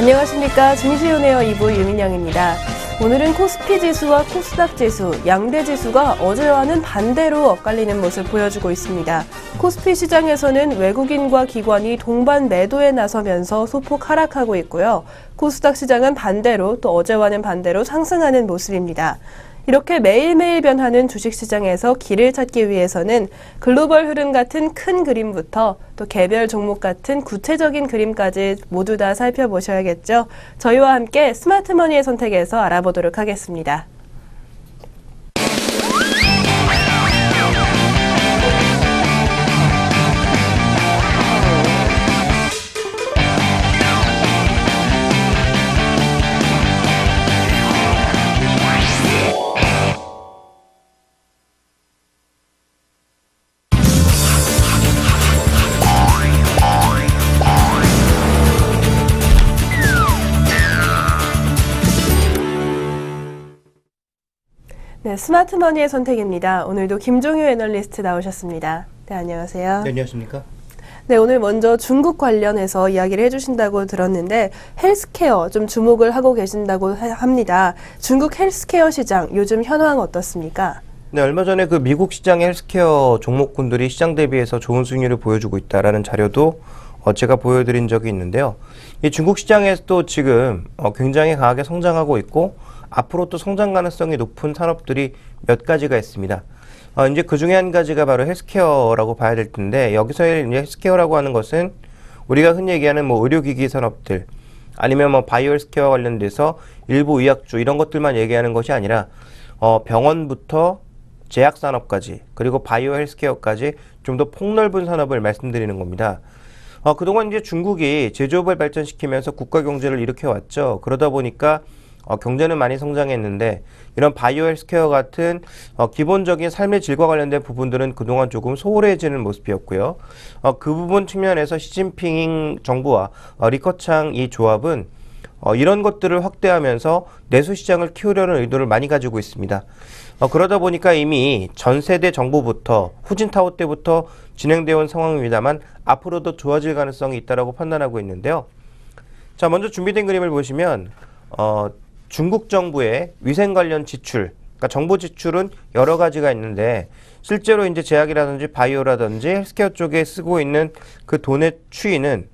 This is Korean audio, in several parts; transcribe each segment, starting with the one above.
안녕하십니까. 증시온에어 2부 유민영입니다. 오늘은 코스피 지수와 코스닥 지수, 양대 지수가 어제와는 반대로 엇갈리는 모습 보여주고 있습니다. 코스피 시장에서는 외국인과 기관이 동반 매도에 나서면서 소폭 하락하고 있고요. 코스닥 시장은 반대로 또 어제와는 반대로 상승하는 모습입니다. 이렇게 매일매일 변하는 주식시장에서 길을 찾기 위해서는 글로벌 흐름 같은 큰 그림부터 또 개별 종목 같은 구체적인 그림까지 모두 다 살펴보셔야겠죠. 저희와 함께 스마트머니의 선택에서 알아보도록 하겠습니다. 네, 스마트머니의 선택입니다. 오늘도 김종유 애널리스트 나오셨습니다. 네, 안녕하세요. 네, 안녕하십니까? 네, 오늘 먼저 중국 관련해서 이야기를 해주신다고 들었는데 헬스케어 좀 주목을 하고 계신다고 합니다. 중국 헬스케어 시장 요즘 현황 어떻습니까? 네, 얼마 전에 그 미국 시장의 헬스케어 종목군들이 시장 대비해서 좋은 수익률을 보여주고 있다라는 자료도 제가 보여드린 적이 있는데요. 이 중국 시장에서도 지금 굉장히 강하게 성장하고 있고 앞으로 또 성장 가능성이 높은 산업들이 몇 가지가 있습니다. 이제 그 중에 한 가지가 바로 헬스케어라고 봐야 될 텐데, 여기서의 이제 헬스케어라고 하는 것은 우리가 흔히 얘기하는 뭐 의료기기 산업들, 아니면 뭐 바이오 헬스케어 관련돼서 일부 의약주 이런 것들만 얘기하는 것이 아니라 병원부터 제약산업까지 그리고 바이오 헬스케어까지 좀 더 폭넓은 산업을 말씀드리는 겁니다. 그동안 이제 중국이 제조업을 발전시키면서 국가 경제를 일으켜왔죠. 그러다 보니까 경제는 많이 성장했는데 이런 바이오 헬스케어 같은 기본적인 삶의 질과 관련된 부분들은 그동안 조금 소홀해지는 모습이었고요. 그 부분 측면에서 시진핑 정부와 리커창 이 조합은 이런 것들을 확대하면서 내수 시장을 키우려는 의도를 많이 가지고 있습니다. 그러다 보니까 이미 전 세대 정부부터 후진타오 때부터 진행되어 온 상황입니다만 앞으로도 좋아질 가능성이 있다고 판단하고 있는데요. 자, 먼저 준비된 그림을 보시면 중국 정부의 위생 관련 지출, 그러니까 정부 지출은 여러 가지가 있는데 실제로 이제 제약이라든지 바이오라든지 헬스케어 쪽에 쓰고 있는 그 돈의 추이는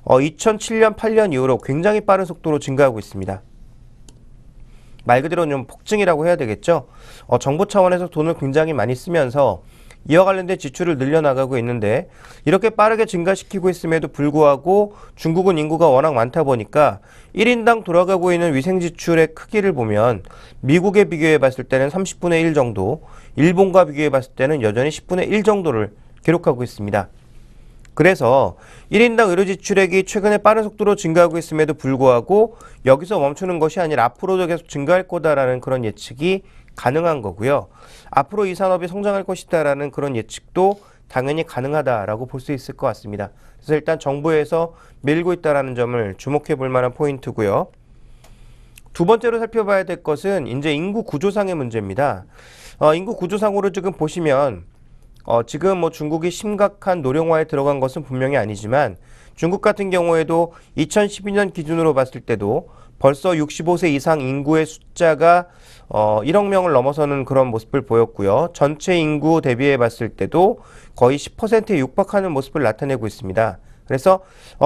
2007년, 8년 이후로 굉장히 빠른 속도로 증가하고 있습니다. 말 그대로 좀 폭증이라고 해야 되겠죠. 정부 차원에서 돈을 굉장히 많이 쓰면서 이와 관련된 지출을 늘려나가고 있는데 이렇게 빠르게 증가시키고 있음에도 불구하고 중국은 인구가 워낙 많다 보니까 1인당 돌아가고 있는 위생 지출의 크기를 보면 미국에 비교해 봤을 때는 30분의 1 정도, 일본과 비교해 봤을 때는 여전히 10분의 1 정도를 기록하고 있습니다. 그래서 1인당 의료 지출액이 최근에 빠른 속도로 증가하고 있음에도 불구하고 여기서 멈추는 것이 아니라 앞으로도 계속 증가할 거다라는 그런 예측이 가능한 거고요. 앞으로 이 산업이 성장할 것이다라는 그런 예측도 당연히 가능하다라고 볼 수 있을 것 같습니다. 그래서 일단 정부에서 밀고 있다라는 점을 주목해 볼 만한 포인트고요. 두 번째로 살펴봐야 될 것은 이제 인구 구조상의 문제입니다. 인구 구조상으로 지금 보시면 지금 뭐 중국이 심각한 노령화에 들어간 것은 분명히 아니지만 중국 같은 경우에도 2012년 기준으로 봤을 때도 벌써 65세 이상 인구의 숫자가 1억 명을 넘어서는 그런 모습을 보였고요. 전체 인구 대비해 봤을 때도 거의 10%에 육박하는 모습을 나타내고 있습니다. 그래서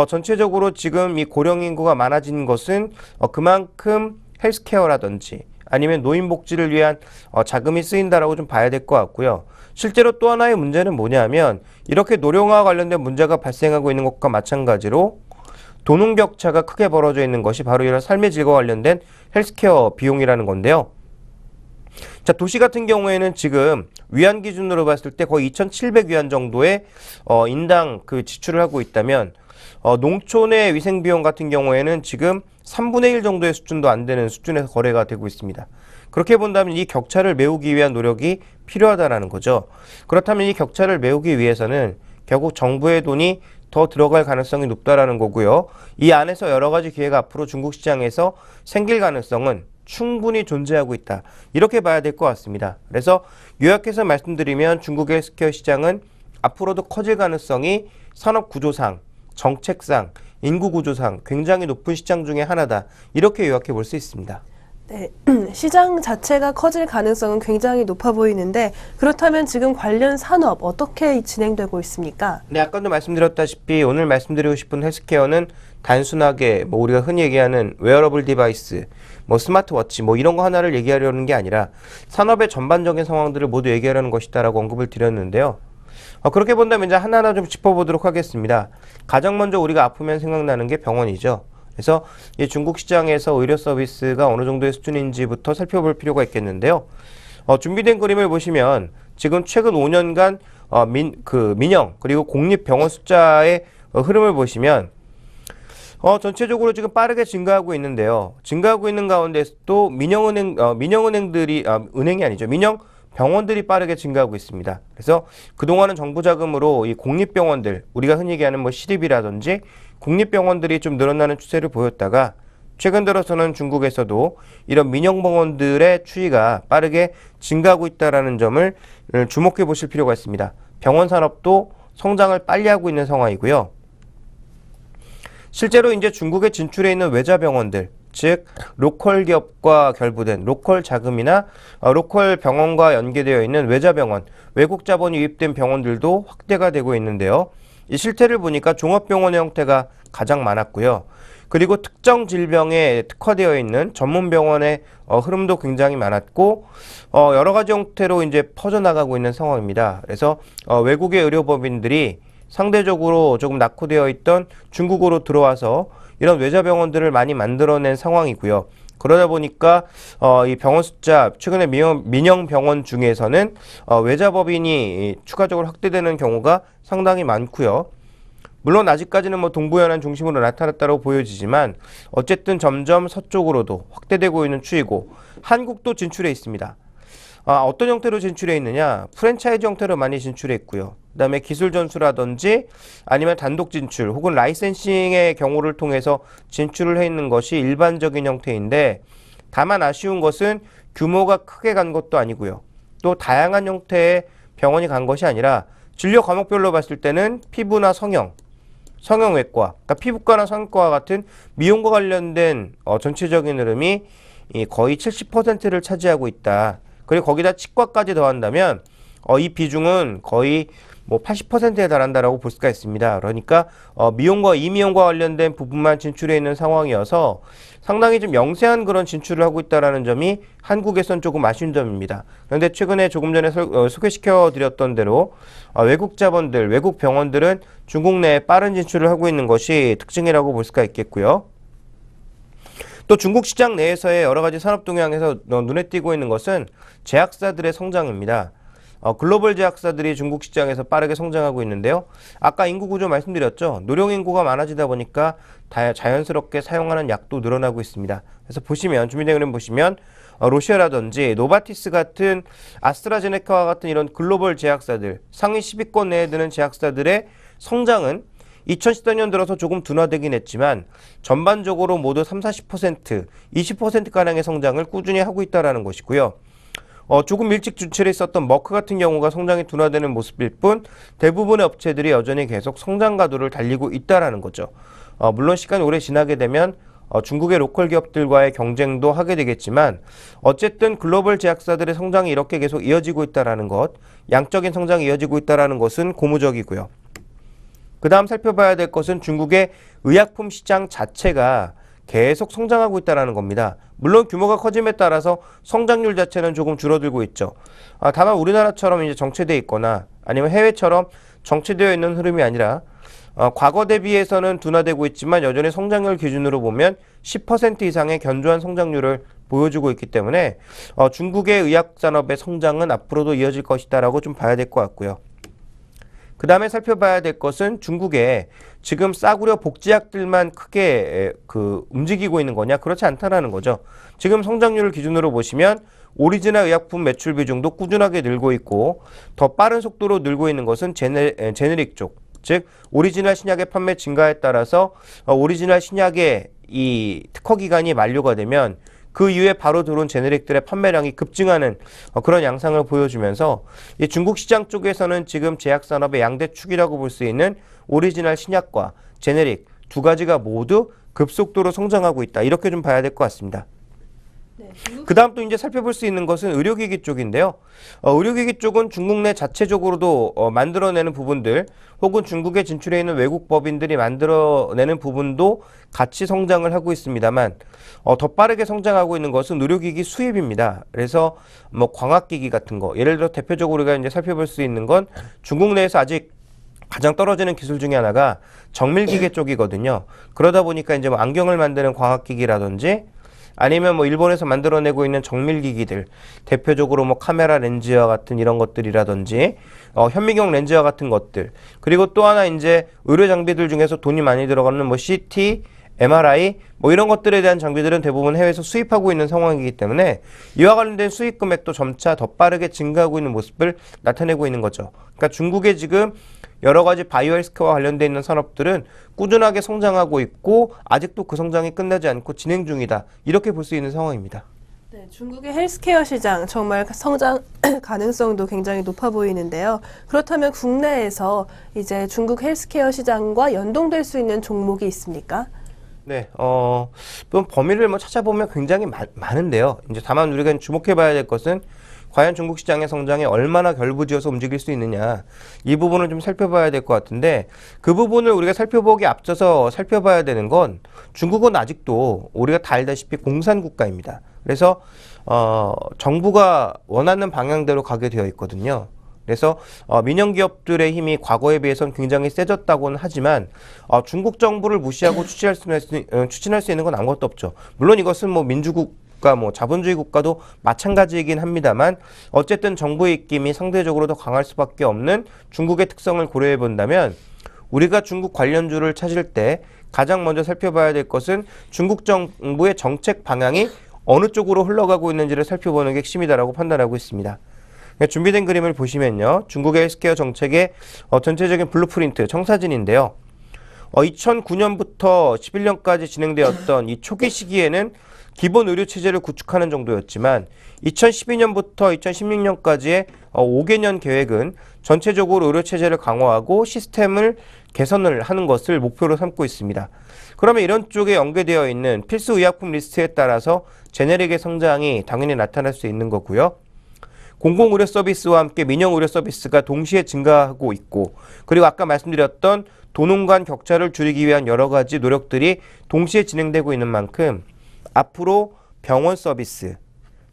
전체적으로 지금 이 고령 인구가 많아진 것은 그만큼 헬스케어라든지 아니면 노인복지를 위한 자금이 쓰인다라고 좀 봐야 될 것 같고요. 실제로 또 하나의 문제는 뭐냐면 이렇게 노령화와 관련된 문제가 발생하고 있는 것과 마찬가지로 도농 격차가 크게 벌어져 있는 것이 바로 이런 삶의 질과 관련된 헬스케어 비용이라는 건데요. 자, 도시 같은 경우에는 지금 위안 기준으로 봤을 때 거의 2,700위안 정도의 인당 그 지출을 하고 있다면 농촌의 위생 비용 같은 경우에는 지금 3분의 1 정도의 수준도 안 되는 수준에서 거래가 되고 있습니다. 그렇게 본다면 이 격차를 메우기 위한 노력이 필요하다는 거죠. 그렇다면 이 격차를 메우기 위해서는 결국 정부의 돈이 더 들어갈 가능성이 높다라는 거고요. 이 안에서 여러 가지 기회가 앞으로 중국 시장에서 생길 가능성은 충분히 존재하고 있다. 이렇게 봐야 될 것 같습니다. 그래서 요약해서 말씀드리면 중국의 헬스케어 시장은 앞으로도 커질 가능성이 산업 구조상, 정책상 인구 구조상 굉장히 높은 시장 중에 하나다. 이렇게 요약해 볼 수 있습니다. 네, 시장 자체가 커질 가능성은 굉장히 높아 보이는데 그렇다면 지금 관련 산업 어떻게 진행되고 있습니까? 네, 아까도 말씀드렸다시피 오늘 말씀드리고 싶은 헬스케어는 단순하게 뭐 우리가 흔히 얘기하는 웨어러블 디바이스, 뭐 스마트워치 뭐 이런 거 하나를 얘기하려는 게 아니라 산업의 전반적인 상황들을 모두 얘기하려는 것이다라고 언급을 드렸는데요. 그렇게 본다면 이제 하나하나 좀 짚어보도록 하겠습니다. 가장 먼저 우리가 아프면 생각나는 게 병원이죠. 그래서 이 중국 시장에서 의료 서비스가 어느 정도의 수준인지부터 살펴볼 필요가 있겠는데요. 준비된 그림을 보시면 지금 최근 5년간 민영 그리고 공립병원 숫자의 흐름을 보시면 전체적으로 지금 빠르게 증가하고 있는데요. 증가하고 있는 가운데서도 민영 병원들이 빠르게 증가하고 있습니다. 그래서 그동안은 정부 자금으로 이 공립병원들, 우리가 흔히 얘기하는 뭐 시립이라든지 국립병원들이 좀 늘어나는 추세를 보였다가 최근 들어서는 중국에서도 이런 민영병원들의 추이가 빠르게 증가하고 있다는 점을 주목해 보실 필요가 있습니다. 병원 산업도 성장을 빨리 하고 있는 상황이고요. 실제로 이제 중국에 진출해 있는 외자 병원들, 즉 로컬 기업과 결부된 로컬 자금이나 로컬 병원과 연계되어 있는 외자 병원, 외국 자본이 유입된 병원들도 확대가 되고 있는데요. 이 실태를 보니까 종합병원의 형태가 가장 많았고요. 그리고 특정 질병에 특화되어 있는 전문 병원의 흐름도 굉장히 많았고 여러 가지 형태로 이제 퍼져나가고 있는 상황입니다. 그래서 외국의 의료법인들이 상대적으로 조금 낙후되어 있던 중국으로 들어와서 이런 외자 병원들을 많이 만들어낸 상황이고요. 그러다 보니까 이 병원 숫자, 최근에 민영 병원 중에서는 외자 법인이 추가적으로 확대되는 경우가 상당히 많고요. 물론 아직까지는 뭐 동부연안 중심으로 나타났다고 보여지지만 어쨌든 점점 서쪽으로도 확대되고 있는 추이고 한국도 진출해 있습니다. 어떤 형태로 진출해 있느냐? 프랜차이즈 형태로 많이 진출해 있고요. 그다음에 기술 전수라든지 아니면 단독 진출 혹은 라이센싱의 경우를 통해서 진출을 해 있는 것이 일반적인 형태인데 다만 아쉬운 것은 규모가 크게 간 것도 아니고요. 또 다양한 형태의 병원이 간 것이 아니라 진료 과목별로 봤을 때는 피부나 성형외과, 그러니까 피부과나 성형과와 같은 미용과 관련된 전체적인 흐름이 거의 70%를 차지하고 있다. 그리고 거기다 치과까지 더한다면 이 비중은 거의 뭐 80%에 달한다라고 볼 수가 있습니다. 그러니까 미용과 이미용과 관련된 부분만 진출해 있는 상황이어서 상당히 좀 영세한 그런 진출을 하고 있다라는 점이 한국에선 조금 아쉬운 점입니다. 그런데 최근에 조금 전에 소개시켜 드렸던 대로 외국 자본들, 외국 병원들은 중국 내에 빠른 진출을 하고 있는 것이 특징이라고 볼 수가 있겠고요. 또 중국 시장 내에서의 여러 가지 산업 동향에서 눈에 띄고 있는 것은 제약사들의 성장입니다. 글로벌 제약사들이 중국 시장에서 빠르게 성장하고 있는데요. 아까 인구 구조 말씀드렸죠. 노령 인구가 많아지다 보니까 자연스럽게 사용하는 약도 늘어나고 있습니다. 그래서 보시면 준비된 그림 보시면 로시아라든지 노바티스 같은 아스트라제네카와 같은 이런 글로벌 제약사들, 상위 10위권 내에 드는 제약사들의 성장은 2014년 들어서 조금 둔화되긴 했지만 전반적으로 모두 30-40%, 20%가량의 성장을 꾸준히 하고 있다는 것이고요. 조금 일찍 진출해 있었던 머크 같은 경우가 성장이 둔화되는 모습일 뿐 대부분의 업체들이 여전히 계속 성장 가도를 달리고 있다는 거죠. 물론 시간이 오래 지나게 되면 중국의 로컬 기업들과의 경쟁도 하게 되겠지만 어쨌든 글로벌 제약사들의 성장이 이렇게 계속 이어지고 있다는 것, 양적인 성장이 이어지고 있다는 것은 고무적이고요. 그 다음 살펴봐야 될 것은 중국의 의약품 시장 자체가 계속 성장하고 있다는 겁니다. 물론 규모가 커짐에 따라서 성장률 자체는 조금 줄어들고 있죠. 다만 우리나라처럼 이제 정체되어 있거나 아니면 해외처럼 정체되어 있는 흐름이 아니라 과거 대비해서는 둔화되고 있지만 여전히 성장률 기준으로 보면 10% 이상의 견조한 성장률을 보여주고 있기 때문에 중국의 의약 산업의 성장은 앞으로도 이어질 것이다라고 좀 봐야 될 것 같고요. 그 다음에 살펴봐야 될 것은 중국에 지금 싸구려 복제약들만 크게 움직이고 있는 거냐? 그렇지 않다라는 거죠. 지금 성장률을 기준으로 보시면 오리지널 의약품 매출 비중도 꾸준하게 늘고 있고 더 빠른 속도로 늘고 있는 것은 제네릭 쪽, 즉 오리지널 신약의 판매 증가에 따라서 오리지널 신약의 이 특허 기간이 만료가 되면 그 이후에 바로 들어온 제네릭들의 판매량이 급증하는 그런 양상을 보여주면서 이 중국 시장 쪽에서는 지금 제약산업의 양대 축이라고 볼 수 있는 오리지널 신약과 제네릭 두 가지가 모두 급속도로 성장하고 있다. 이렇게 좀 봐야 될 것 같습니다. 그 다음 또 이제 살펴볼 수 있는 것은 의료기기 쪽인데요. 의료기기 쪽은 중국 내 자체적으로도 만들어내는 부분들 혹은 중국에 진출해 있는 외국 법인들이 만들어내는 부분도 같이 성장을 하고 있습니다만 더 빠르게 성장하고 있는 것은 의료기기 수입입니다. 그래서 뭐 광학기기 같은 거 예를 들어 대표적으로 우리가 이제 살펴볼 수 있는 건 중국 내에서 아직 가장 떨어지는 기술 중에 하나가 정밀기계 쪽이거든요. 그러다 보니까 이제 뭐 안경을 만드는 광학기기라든지 아니면 뭐 일본에서 만들어내고 있는 정밀기기들 대표적으로 뭐 카메라 렌즈와 같은 이런 것들이라든지 현미경 렌즈와 같은 것들 그리고 또 하나 이제 의료 장비들 중에서 돈이 많이 들어가는 뭐 CT, MRI 뭐 이런 것들에 대한 장비들은 대부분 해외에서 수입하고 있는 상황이기 때문에 이와 관련된 수입 금액도 점차 더 빠르게 증가하고 있는 모습을 나타내고 있는 거죠. 그러니까 중국에 지금 여러 가지 바이오 헬스케어와 관련돼 있는 산업들은 꾸준하게 성장하고 있고 아직도 그 성장이 끝나지 않고 진행 중이다. 이렇게 볼 수 있는 상황입니다. 네, 중국의 헬스케어 시장 정말 성장 가능성도 굉장히 높아 보이는데요. 그렇다면 국내에서 이제 중국 헬스케어 시장과 연동될 수 있는 종목이 있습니까? 네, 또 범위를 뭐 찾아보면 굉장히 많은데요. 이제 다만 우리가 주목해 봐야 될 것은 과연 중국 시장의 성장에 얼마나 결부지어서 움직일 수 있느냐 이 부분을 좀 살펴봐야 될 것 같은데 그 부분을 우리가 살펴보기 앞서서 살펴봐야 되는 건 중국은 아직도 우리가 다 알다시피 공산국가입니다. 그래서 정부가 원하는 방향대로 가게 되어 있거든요. 그래서 민영 기업들의 힘이 과거에 비해서는 굉장히 세졌다고는 하지만 중국 정부를 무시하고 추진할 수 있는 건 아무것도 없죠. 물론 이것은 뭐 민주국가, 뭐 자본주의 국가도 마찬가지이긴 합니다만 어쨌든 정부의 입김이 상대적으로 더 강할 수밖에 없는 중국의 특성을 고려해 본다면 우리가 중국 관련주를 찾을 때 가장 먼저 살펴봐야 될 것은 중국 정부의 정책 방향이 어느 쪽으로 흘러가고 있는지를 살펴보는 게 핵심이다라고 판단하고 있습니다. 준비된 그림을 보시면요. 중국의 헬스케어 정책의 전체적인 블루프린트, 청사진인데요. 2009년부터 11년까지 진행되었던 이 초기 시기에는 기본 의료 체제를 구축하는 정도였지만 2012년부터 2016년까지의 5개년 계획은 전체적으로 의료 체제를 강화하고 시스템을 개선을 하는 것을 목표로 삼고 있습니다. 그러면 이런 쪽에 연계되어 있는 필수 의약품 리스트에 따라서 제네릭의 성장이 당연히 나타날 수 있는 거고요. 공공의료 서비스와 함께 민영의료 서비스가 동시에 증가하고 있고 그리고 아까 말씀드렸던 도농 간 격차를 줄이기 위한 여러 가지 노력들이 동시에 진행되고 있는 만큼 앞으로 병원 서비스,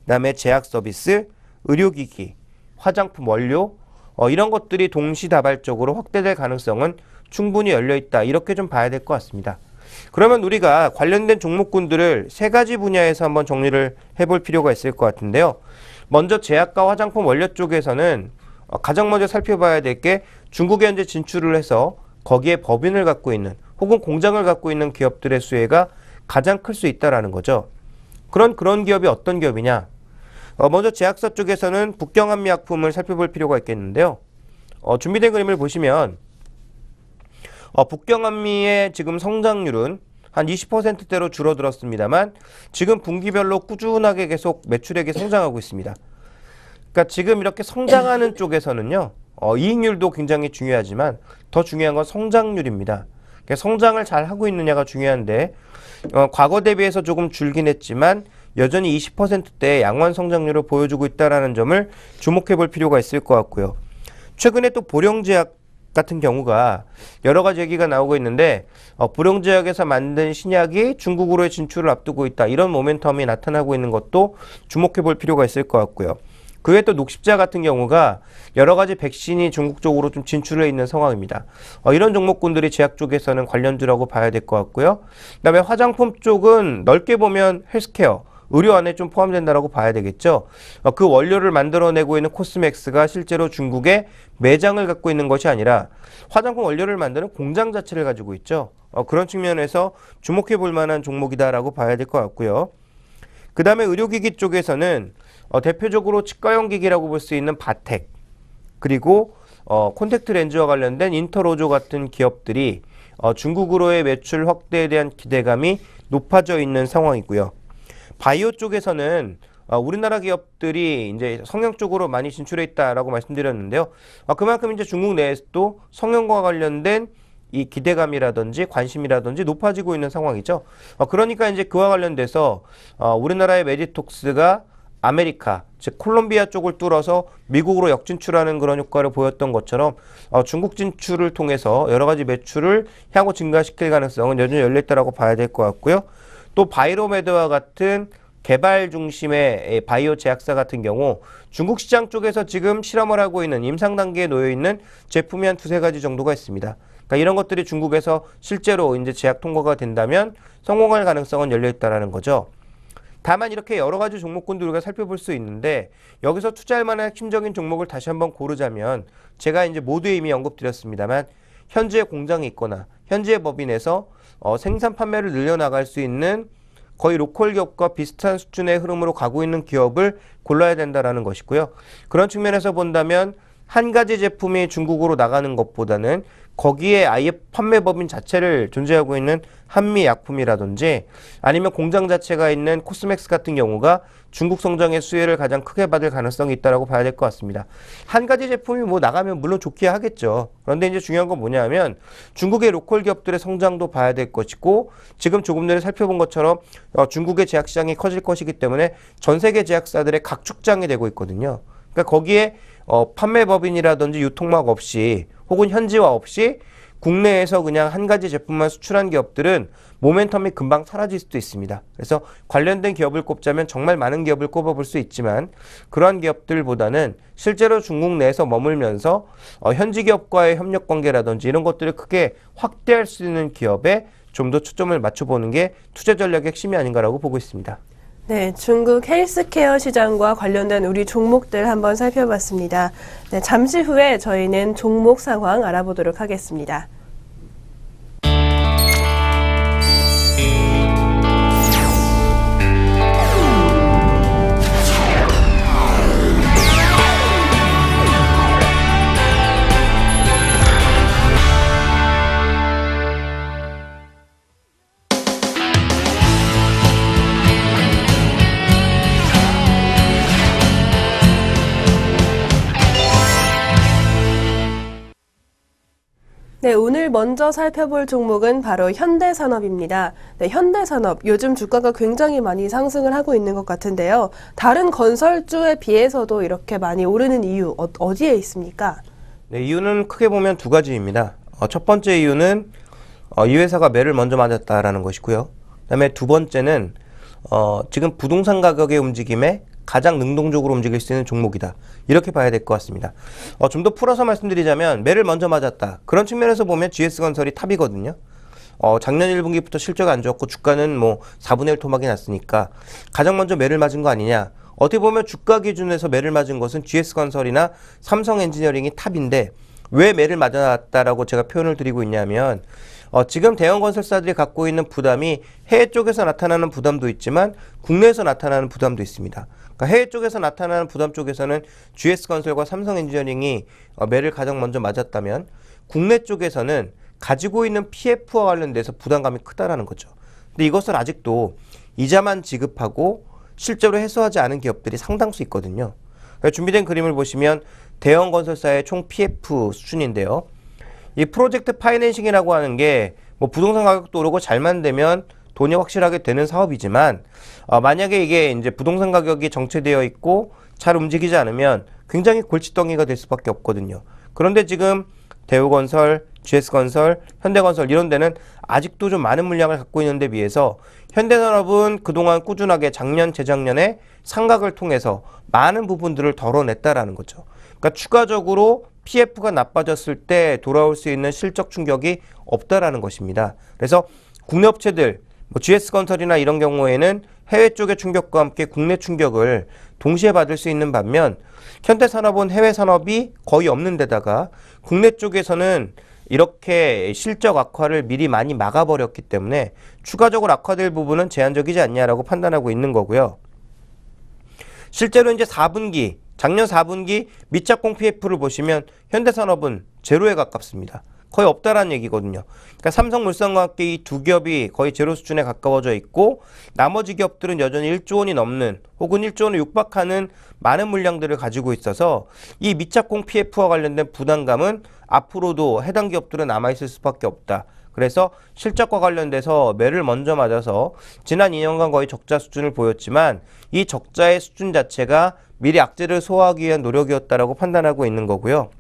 그다음에 제약 서비스, 의료기기, 화장품 원료 이런 것들이 동시다발적으로 확대될 가능성은 충분히 열려있다. 이렇게 좀 봐야 될 것 같습니다. 그러면 우리가 관련된 종목군들을 세 가지 분야에서 한번 정리를 해볼 필요가 있을 것 같은데요. 먼저 제약과 화장품 원료 쪽에서는 가장 먼저 살펴봐야 될 게 중국에 현재 진출을 해서 거기에 법인을 갖고 있는 혹은 공장을 갖고 있는 기업들의 수혜가 가장 클 수 있다라는 거죠. 그런 기업이 어떤 기업이냐? 먼저 제약사 쪽에서는 북경한미약품을 살펴볼 필요가 있겠는데요. 준비된 그림을 보시면 북경한미의 지금 성장률은 한 20%대로 줄어들었습니다만 지금 분기별로 꾸준하게 계속 매출액이 성장하고 있습니다. 그러니까 지금 이렇게 성장하는 쪽에서는요. 이익률도 굉장히 중요하지만 더 중요한 건 성장률입니다. 그러니까 성장을 잘 하고 있느냐가 중요한데 과거 대비해서 조금 줄긴 했지만 여전히 20%대의 양호한 성장률을 보여주고 있다는 점을 주목해 볼 필요가 있을 것 같고요. 최근에 또 보령제약 같은 경우가 여러 가지 얘기가 나오고 있는데 보령제약에서 만든 신약이 중국으로의 진출을 앞두고 있다. 이런 모멘텀이 나타나고 있는 것도 주목해 볼 필요가 있을 것 같고요. 그 외에 또 녹십자 같은 경우가 여러 가지 백신이 중국 쪽으로 좀 진출해 있는 상황입니다. 이런 종목군들이 제약 쪽에서는 관련주라고 봐야 될 것 같고요. 그다음에 화장품 쪽은 넓게 보면 헬스케어, 의료 안에 좀 포함된다라고 봐야 되겠죠. 그 원료를 만들어내고 있는 코스맥스가 실제로 중국에 매장을 갖고 있는 것이 아니라 화장품 원료를 만드는 공장 자체를 가지고 있죠. 그런 측면에서 주목해 볼 만한 종목이다라고 봐야 될 것 같고요. 그 다음에 의료기기 쪽에서는 대표적으로 치과용 기기라고 볼 수 있는 바텍 그리고 콘택트 렌즈와 관련된 인터로조 같은 기업들이 중국으로의 매출 확대에 대한 기대감이 높아져 있는 상황이고요. 바이오 쪽에서는 우리나라 기업들이 이제 성형 쪽으로 많이 진출해 있다라고 말씀드렸는데요. 그만큼 이제 중국 내에서도 성형과 관련된 이 기대감이라든지 관심이라든지 높아지고 있는 상황이죠. 그러니까 이제 그와 관련돼서 우리나라의 메디톡스가 아메리카, 즉 콜롬비아 쪽을 뚫어서 미국으로 역진출하는 그런 효과를 보였던 것처럼 중국 진출을 통해서 여러 가지 매출을 향후 증가시킬 가능성은 여전히 열려있다고 봐야 될 것 같고요. 또 바이로메드와 같은 개발 중심의 바이오 제약사 같은 경우 중국 시장 쪽에서 지금 실험을 하고 있는 임상 단계에 놓여 있는 제품이 한 두세 가지 정도가 있습니다. 그러니까 이런 것들이 중국에서 실제로 이제 제약 통과가 된다면 성공할 가능성은 열려 있다라는 거죠. 다만 이렇게 여러 가지 종목군들 우리가 살펴볼 수 있는데 여기서 투자할 만한 핵심적인 종목을 다시 한번 고르자면 제가 이제 모두에 이미 언급드렸습니다만 현지에 공장이 있거나 현지의 법인에서 생산 판매를 늘려나갈 수 있는 거의 로컬 기업과 비슷한 수준의 흐름으로 가고 있는 기업을 골라야 된다라는 것이고요. 그런 측면에서 본다면 한 가지 제품이 중국으로 나가는 것보다는 거기에 아예 판매 법인 자체를 존재하고 있는 한미약품이라든지 아니면 공장 자체가 있는 코스맥스 같은 경우가 중국 성장의 수혜를 가장 크게 받을 가능성이 있다고 봐야 될 것 같습니다. 한 가지 제품이 뭐 나가면 물론 좋기야 하겠죠. 그런데 이제 중요한 건 뭐냐면 중국의 로컬 기업들의 성장도 봐야 될 것이고 지금 조금 전에 살펴본 것처럼 중국의 제약 시장이 커질 것이기 때문에 전 세계 제약사들의 각축장이 되고 있거든요. 그러니까 거기에 판매 법인이라든지 유통막 없이 혹은 현지화 없이 국내에서 그냥 한 가지 제품만 수출한 기업들은 모멘텀이 금방 사라질 수도 있습니다. 그래서 관련된 기업을 꼽자면 정말 많은 기업을 꼽아볼 수 있지만 그러한 기업들보다는 실제로 중국 내에서 머물면서 현지 기업과의 협력 관계라든지 이런 것들을 크게 확대할 수 있는 기업에 좀 더 초점을 맞춰보는 게 투자 전략의 핵심이 아닌가라고 보고 있습니다. 네, 중국 헬스케어 시장과 관련된 우리 종목들 한번 살펴봤습니다. 네, 잠시 후에 저희는 종목 상황 알아보도록 하겠습니다. 네, 오늘 먼저 살펴볼 종목은 바로 현대산업입니다. 네, 현대산업, 요즘 주가가 굉장히 많이 상승을 하고 있는 것 같은데요. 다른 건설주에 비해서도 이렇게 많이 오르는 이유, 어디에 있습니까? 네, 이유는 크게 보면 두 가지입니다. 첫 번째 이유는 이 회사가 매를 먼저 맞았다라는 것이고요. 그다음에 두 번째는 지금 부동산 가격의 움직임에 가장 능동적으로 움직일 수 있는 종목이다. 이렇게 봐야 될 것 같습니다. 좀 더 풀어서 말씀드리자면 매를 먼저 맞았다. 그런 측면에서 보면 GS건설이 탑이거든요. 작년 1분기부터 실적이 안 좋았고 주가는 뭐 4분의 1 토막이 났으니까 가장 먼저 매를 맞은 거 아니냐. 어떻게 보면 주가 기준에서 매를 맞은 것은 GS건설이나 삼성엔지니어링이 탑인데 왜 매를 맞았다라고 제가 표현을 드리고 있냐면 지금 대형 건설사들이 갖고 있는 부담이 해외 쪽에서 나타나는 부담도 있지만 국내에서 나타나는 부담도 있습니다. 그러니까 해외 쪽에서 나타나는 부담 쪽에서는 GS건설과 삼성엔지니어링이 매를 가장 먼저 맞았다면 국내 쪽에서는 가지고 있는 PF와 관련돼서 부담감이 크다라는 거죠. 근데 이것을 아직도 이자만 지급하고 실제로 해소하지 않은 기업들이 상당수 있거든요. 준비된 그림을 보시면 대형 건설사의 총 PF 수준인데요. 이 프로젝트 파이낸싱이라고 하는 게 뭐 부동산 가격도 오르고 잘만 되면 돈이 확실하게 되는 사업이지만 만약에 이게 이제 부동산 가격이 정체되어 있고 잘 움직이지 않으면 굉장히 골칫덩이가 될 수밖에 없거든요. 그런데 지금 대우건설, GS건설, 현대건설 이런 데는 아직도 좀 많은 물량을 갖고 있는 데 비해서 현대산업은 그동안 꾸준하게 작년, 재작년에 상각을 통해서 많은 부분들을 덜어냈다라는 거죠. 그러니까 추가적으로 PF가 나빠졌을 때 돌아올 수 있는 실적 충격이 없다라는 것입니다. 그래서 국내 업체들, 뭐 GS건설이나 이런 경우에는 해외 쪽의 충격과 함께 국내 충격을 동시에 받을 수 있는 반면 현대산업은 해외 산업이 거의 없는 데다가 국내 쪽에서는 이렇게 실적 악화를 미리 많이 막아버렸기 때문에 추가적으로 악화될 부분은 제한적이지 않냐라고 판단하고 있는 거고요. 실제로 이제 4분기, 작년 4분기 밑작공 PF를 보시면 현대산업은 제로에 가깝습니다. 거의 없다라는 얘기거든요. 그러니까 삼성물산과 함께 이 두 기업이 거의 제로 수준에 가까워져 있고 나머지 기업들은 여전히 1조 원이 넘는 혹은 1조 원을 육박하는 많은 물량들을 가지고 있어서 이 미착공 PF와 관련된 부담감은 앞으로도 해당 기업들은 남아있을 수밖에 없다. 그래서 실적과 관련돼서 매를 먼저 맞아서 지난 2년간 거의 적자 수준을 보였지만 이 적자의 수준 자체가 미리 악재를 소화하기 위한 노력이었다라고 판단하고 있는 거고요.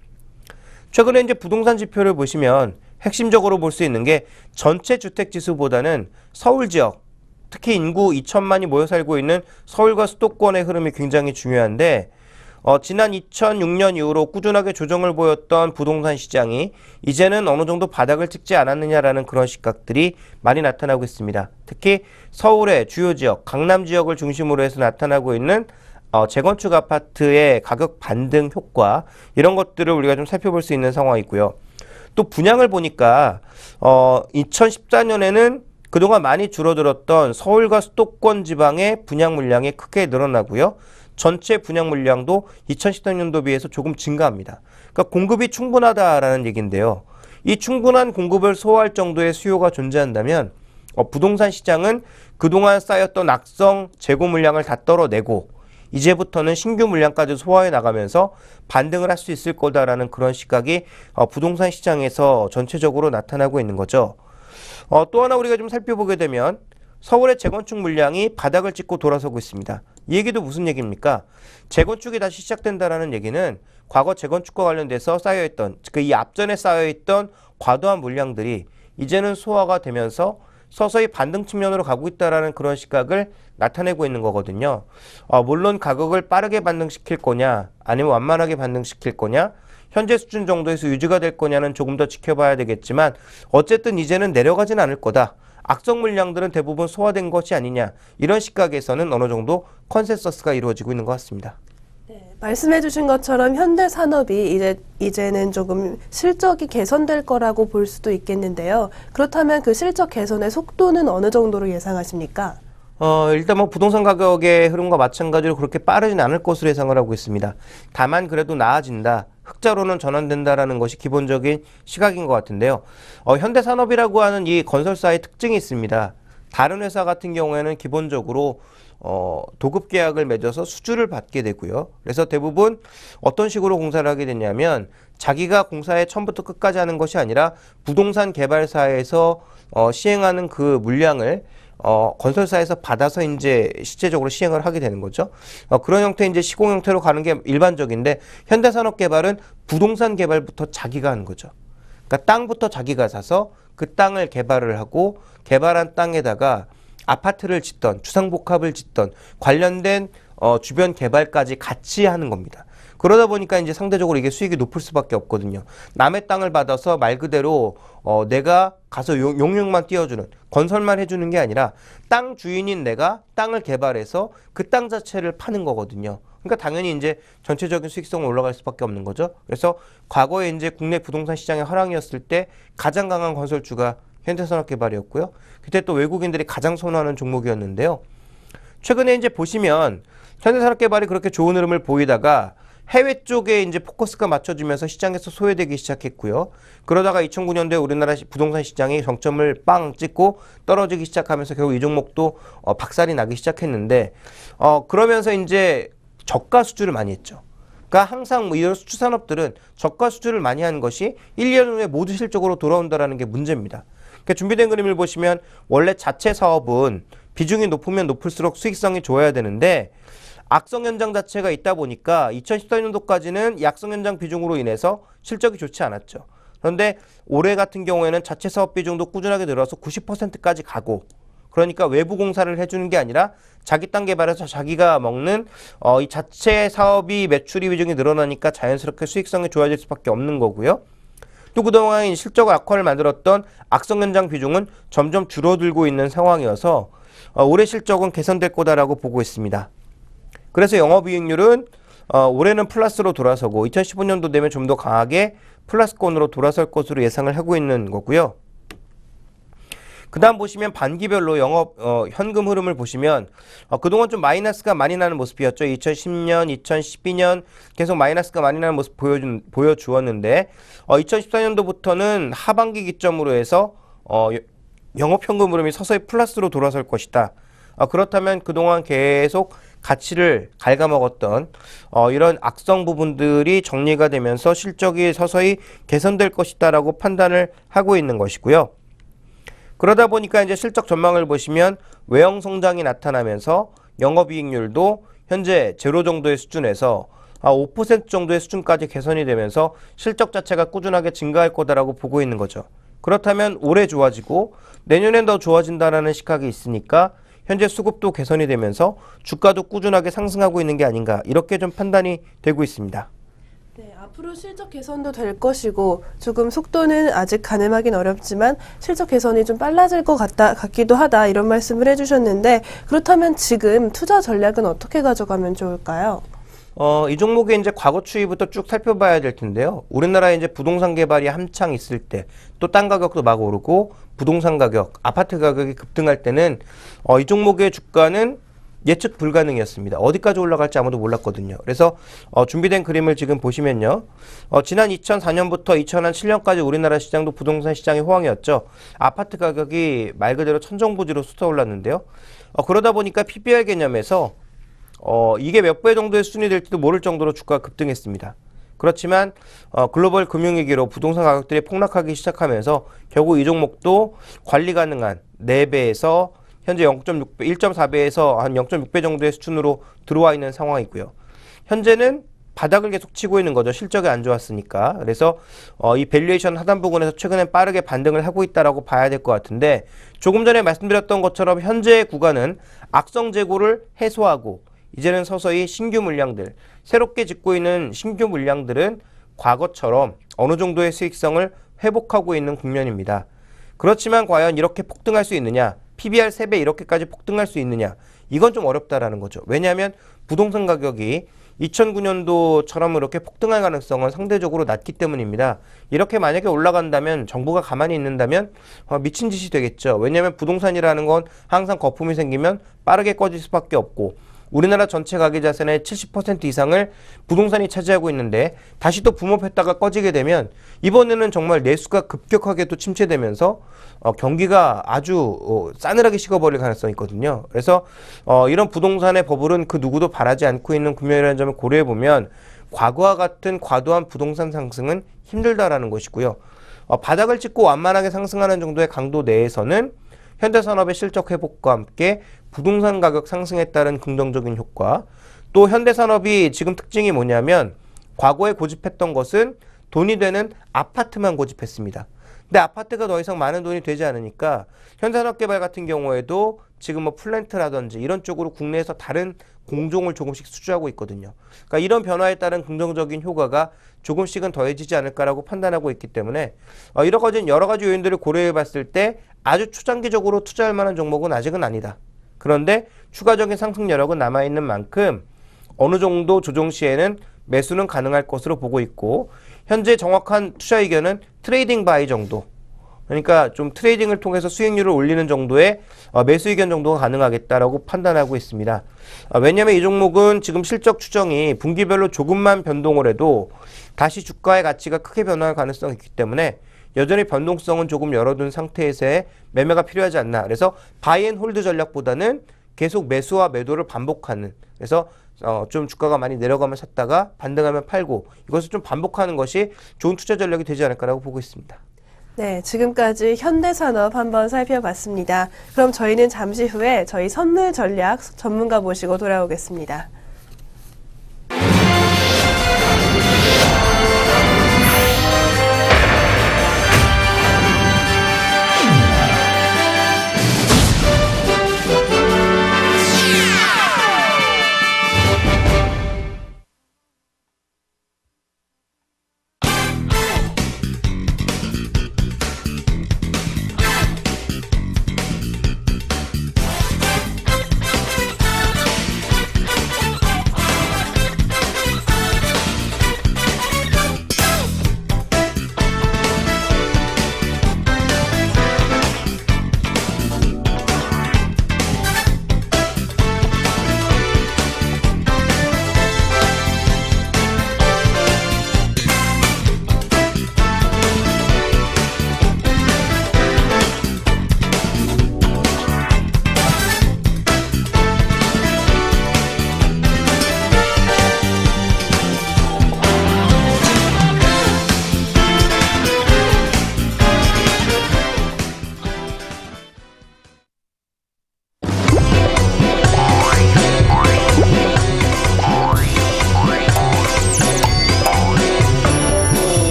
최근에 이제 부동산 지표를 보시면 핵심적으로 볼 수 있는 게 전체 주택 지수보다는 서울 지역, 특히 인구 2천만이 모여 살고 있는 서울과 수도권의 흐름이 굉장히 중요한데 지난 2006년 이후로 꾸준하게 조정을 보였던 부동산 시장이 이제는 어느 정도 바닥을 찍지 않았느냐라는 그런 시각들이 많이 나타나고 있습니다. 특히 서울의 주요 지역, 강남 지역을 중심으로 해서 나타나고 있는 재건축 아파트의 가격 반등 효과 이런 것들을 우리가 좀 살펴볼 수 있는 상황이고요. 또 분양을 보니까 2014년에는 그동안 많이 줄어들었던 서울과 수도권 지방의 분양 물량이 크게 늘어나고요. 전체 분양 물량도 2013년도 비해서 조금 증가합니다. 그러니까 공급이 충분하다라는 얘기인데요. 이 충분한 공급을 소화할 정도의 수요가 존재한다면 부동산 시장은 그동안 쌓였던 악성 재고 물량을 다 떨어내고 이제부터는 신규 물량까지 소화해 나가면서 반등을 할 수 있을 거다라는 그런 시각이 부동산 시장에서 전체적으로 나타나고 있는 거죠. 또 하나 우리가 좀 살펴보게 되면 서울의 재건축 물량이 바닥을 찍고 돌아서고 있습니다. 이 얘기도 무슨 얘기입니까? 재건축이 다시 시작된다라는 얘기는 과거 재건축과 관련돼서 쌓여있던 이 앞전에 쌓여있던 과도한 물량들이 이제는 소화가 되면서 서서히 반등 측면으로 가고 있다라는 그런 시각을 나타내고 있는 거거든요. 물론 가격을 빠르게 반등시킬 거냐 아니면 완만하게 반등시킬 거냐 현재 수준 정도에서 유지가 될 거냐는 조금 더 지켜봐야 되겠지만 어쨌든 이제는 내려가진 않을 거다. 악성 물량들은 대부분 소화된 것이 아니냐 이런 시각에서는 어느 정도 컨센서스가 이루어지고 있는 것 같습니다. 네, 말씀해주신 것처럼 현대산업이 이제는 조금 실적이 개선될 거라고 볼 수도 있겠는데요. 그렇다면 그 실적 개선의 속도는 어느 정도로 예상하십니까? 일단 뭐 부동산 가격의 흐름과 마찬가지로 그렇게 빠르진 않을 것으로 예상을 하고 있습니다. 다만 그래도 나아진다. 흑자로는 전환된다라는 것이 기본적인 시각인 것 같은데요. 현대산업이라고 하는 이 건설사의 특징이 있습니다. 다른 회사 같은 경우에는 기본적으로 도급 계약을 맺어서 수주를 받게 되고요. 그래서 대부분 어떤 식으로 공사를 하게 되냐면 자기가 공사에 처음부터 끝까지 하는 것이 아니라 부동산 개발사에서 시행하는 그 물량을 건설사에서 받아서 이제 실제적으로 시행을 하게 되는 거죠. 그런 형태의 이제 시공 형태로 가는 게 일반적인데 현대산업개발은 부동산 개발부터 자기가 하는 거죠. 그러니까 땅부터 자기가 사서 그 땅을 개발을 하고 개발한 땅에다가 아파트를 짓던 주상복합을 짓던 관련된 주변 개발까지 같이 하는 겁니다. 그러다 보니까 이제 상대적으로 이게 수익이 높을 수밖에 없거든요. 남의 땅을 받아서 말 그대로 내가 가서 용역만 띄워주는 건설만 해주는 게 아니라 땅 주인인 내가 땅을 개발해서 그 땅 자체를 파는 거거든요. 그러니까 당연히 이제 전체적인 수익성은 올라갈 수밖에 없는 거죠. 그래서 과거에 이제 국내 부동산 시장의 화랑이었을 때 가장 강한 건설주가 현대산업개발이었고요. 그때 또 외국인들이 가장 선호하는 종목이었는데요. 최근에 이제 보시면 현대산업개발이 그렇게 좋은 흐름을 보이다가 해외 쪽에 이제 포커스가 맞춰지면서 시장에서 소외되기 시작했고요. 그러다가 2009년도에 우리나라 부동산 시장이 정점을 빵 찍고 떨어지기 시작하면서 결국 이 종목도 박살이 나기 시작했는데 그러면서 이제 저가 수주를 많이 했죠. 그러니까 항상 이런 수주 산업들은 저가 수주를 많이 하는 것이 1년 후에 모두 실적으로 돌아온다라는 게 문제입니다. 그러니까 준비된 그림을 보시면 원래 자체 사업은 비중이 높으면 높을수록 수익성이 좋아야 되는데 악성 현장 자체가 있다 보니까 2014년도까지는 약성 현장 비중으로 인해서 실적이 좋지 않았죠. 그런데 올해 같은 경우에는 자체 사업 비중도 꾸준하게 늘어서 90%까지 가고 그러니까 외부 공사를 해주는 게 아니라 자기 땅 개발해서 자기가 먹는 이 자체 사업이 매출이 비중이 늘어나니까 자연스럽게 수익성이 좋아질 수밖에 없는 거고요. 또 그동안 실적 악화를 만들었던 악성 현장 비중은 점점 줄어들고 있는 상황이어서 올해 실적은 개선될 거다라고 보고 있습니다. 그래서 영업이익률은 올해는 플러스로 돌아서고 2015년도 되면 좀 더 강하게 플러스권으로 돌아설 것으로 예상을 하고 있는 거고요. 그 다음 보시면 반기별로 영업 현금 흐름을 보시면 그동안 좀 마이너스가 많이 나는 모습이었죠. 2010년, 2012년 계속 마이너스가 많이 나는 모습 보여주었는데 2014년도부터는 하반기 기점으로 해서 영업 현금 흐름이 서서히 플러스로 돌아설 것이다. 그렇다면 그동안 계속 가치를 갉아먹었던 이런 악성 부분들이 정리가 되면서 실적이 서서히 개선될 것이다라고 판단을 하고 있는 것이고요. 그러다 보니까 이제 실적 전망을 보시면 외형 성장이 나타나면서 영업이익률도 현재 제로 정도의 수준에서 5% 정도의 수준까지 개선이 되면서 실적 자체가 꾸준하게 증가할 거다라고 보고 있는 거죠. 그렇다면 올해 좋아지고 내년엔 더 좋아진다라는 시각이 있으니까 현재 수급도 개선이 되면서 주가도 꾸준하게 상승하고 있는 게 아닌가 이렇게 좀 판단이 되고 있습니다. 네, 앞으로 실적 개선도 될 것이고 조금 속도는 아직 가늠하긴 어렵지만 실적 개선이 좀 빨라질 것 같기도 하다 이런 말씀을 해주셨는데 그렇다면 지금 투자 전략은 어떻게 가져가면 좋을까요? 이 종목의 이제 과거 추이부터 쭉 살펴봐야 될 텐데요. 우리나라에 이제 부동산 개발이 한창 있을 때, 또 땅 가격도 막 오르고, 부동산 가격, 아파트 가격이 급등할 때는, 이 종목의 주가는 예측 불가능이었습니다. 어디까지 올라갈지 아무도 몰랐거든요. 그래서, 준비된 그림을 지금 보시면요. 지난 2004년부터 2007년까지 우리나라 시장도 부동산 시장의 호황이었죠. 아파트 가격이 말 그대로 천정부지로 솟아올랐는데요. 그러다 보니까 PBR 개념에서 이게 몇 배 정도의 수준이 될지도 모를 정도로 주가가 급등했습니다. 그렇지만 글로벌 금융위기로 부동산 가격들이 폭락하기 시작하면서 결국 이 종목도 관리 가능한 4배에서 현재 0.6배, 1.4배에서 한 0.6배 정도의 수준으로 들어와 있는 상황이고요. 현재는 바닥을 계속 치고 있는 거죠. 실적이 안 좋았으니까. 그래서 이 밸류에이션 하단 부분에서 최근에 빠르게 반등을 하고 있다라고 봐야 될 것 같은데 조금 전에 말씀드렸던 것처럼 현재의 구간은 악성 재고를 해소하고 이제는 서서히 신규 물량들, 새롭게 짓고 있는 신규 물량들은 과거처럼 어느 정도의 수익성을 회복하고 있는 국면입니다. 그렇지만 과연 이렇게 폭등할 수 있느냐? PBR 3배 이렇게까지 폭등할 수 있느냐? 이건 좀 어렵다라는 거죠. 왜냐하면 부동산 가격이 2009년도처럼 이렇게 폭등할 가능성은 상대적으로 낮기 때문입니다. 이렇게 만약에 올라간다면 정부가 가만히 있는다면 미친 짓이 되겠죠. 왜냐하면 부동산이라는 건 항상 거품이 생기면 빠르게 꺼질 수밖에 없고 우리나라 전체 가계 자산의 70% 이상을 부동산이 차지하고 있는데 다시 또 붐업했다가 꺼지게 되면 이번에는 정말 내수가 급격하게 또 침체되면서 경기가 아주 싸늘하게 식어버릴 가능성이 있거든요. 그래서 이런 부동산의 버블은 그 누구도 바라지 않고 있는 국면이라는 점을 고려해보면 과거와 같은 과도한 부동산 상승은 힘들다라는 것이고요. 바닥을 찍고 완만하게 상승하는 정도의 강도 내에서는 현대산업의 실적 회복과 함께 부동산 가격 상승에 따른 긍정적인 효과, 또 현대산업이 지금 특징이 뭐냐면 과거에 고집했던 것은 돈이 되는 아파트만 고집했습니다. 근데 아파트가 더 이상 많은 돈이 되지 않으니까 현대산업개발 같은 경우에도 지금 뭐 플랜트라든지 이런 쪽으로 국내에서 다른 공종을 조금씩 수주하고 있거든요. 그러니까 이런 변화에 따른 긍정적인 효과가 조금씩은 더해지지 않을까라고 판단하고 있기 때문에 여러 가지 요인들을 고려해 봤을 때 아주 초장기적으로 투자할 만한 종목은 아직은 아니다. 그런데 추가적인 상승 여력은 남아있는 만큼 어느 정도 조정 시에는 매수는 가능할 것으로 보고 있고 현재 정확한 투자 의견은 트레이딩 바이 정도, 그러니까 좀 트레이딩을 통해서 수익률을 올리는 정도의 매수 의견 정도가 가능하겠다라고 판단하고 있습니다. 왜냐하면 이 종목은 지금 실적 추정이 분기별로 조금만 변동을 해도 다시 주가의 가치가 크게 변화할 가능성이 있기 때문에 여전히 변동성은 조금 열어둔 상태에서의 매매가 필요하지 않나. 그래서 바이앤홀드 전략보다는 계속 매수와 매도를 반복하는, 그래서 좀 주가가 많이 내려가면 샀다가 반등하면 팔고 이것을 좀 반복하는 것이 좋은 투자 전략이 되지 않을까라고 보고 있습니다. 네, 지금까지 현대산업 한번 살펴봤습니다. 그럼 저희는 잠시 후에 저희 선물 전략 전문가 모시고 돌아오겠습니다.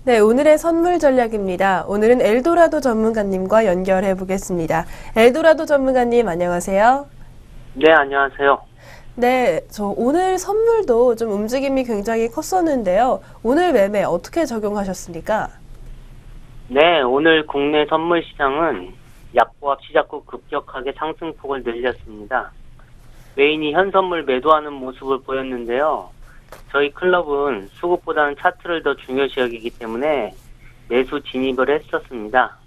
네, 오늘의 선물 전략입니다. 오늘은 엘도라도 전문가님과 연결해 보겠습니다. 엘도라도 전문가님, 안녕하세요. 네, 안녕하세요. 네, 저 오늘 선물도 좀 움직임이 굉장히 컸었는데요. 오늘 매매 어떻게 적용하셨습니까? 네, 오늘 국내 선물 시장은 약보합 시작 후 급격하게 상승폭을 늘렸습니다. 메인이 현선물 매도하는 모습을 보였는데요. 저희 클럽은 수급보다는 차트를 더 중요시 여기기 때문에 매수 진입을 했었습니다.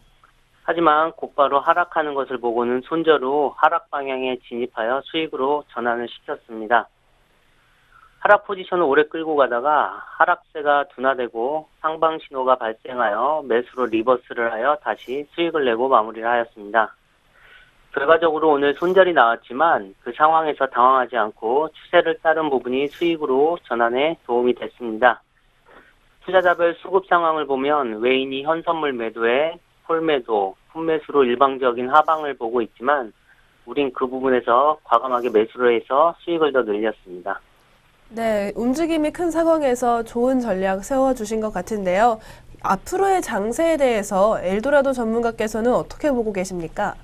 하지만 곧바로 하락하는 것을 보고는 손절로 하락 방향에 진입하여 수익으로 전환을 시켰습니다. 하락 포지션을 오래 끌고 가다가 하락세가 둔화되고 상방 신호가 발생하여 매수로 리버스를 하여 다시 수익을 내고 마무리를 하였습니다. 결과적으로 오늘 손절이 나왔지만 그 상황에서 당황하지 않고 추세를 따른 부분이 수익으로 전환에 도움이 됐습니다. 투자자별 수급 상황을 보면 외인이 현선물 매도에 홀매도, 풋매수로 일방적인 하방을 보고 있지만 우린 그 부분에서 과감하게 매수를 해서 수익을 더 늘렸습니다. 네, 움직임이 큰 상황에서 좋은 전략 세워주신 것 같은데요. 앞으로의 장세에 대해서 엘도라도 전문가께서는 어떻게 보고 계십니까?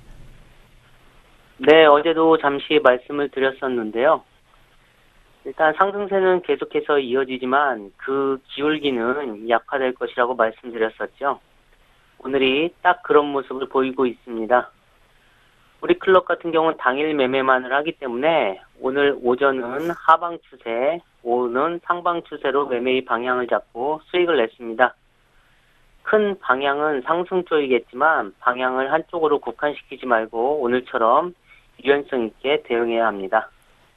네, 어제도 잠시 말씀을 드렸었는데요. 일단 상승세는 계속해서 이어지지만 그 기울기는 약화될 것이라고 말씀드렸었죠. 오늘이 딱 그런 모습을 보이고 있습니다. 우리 클럽 같은 경우는 당일 매매만을 하기 때문에 오늘 오전은 하방 추세, 오후는 상방 추세로 매매의 방향을 잡고 수익을 냈습니다. 큰 방향은 상승 쪽이겠지만 방향을 한쪽으로 국한시키지 말고 오늘처럼 유연성 있게 대응해야 합니다.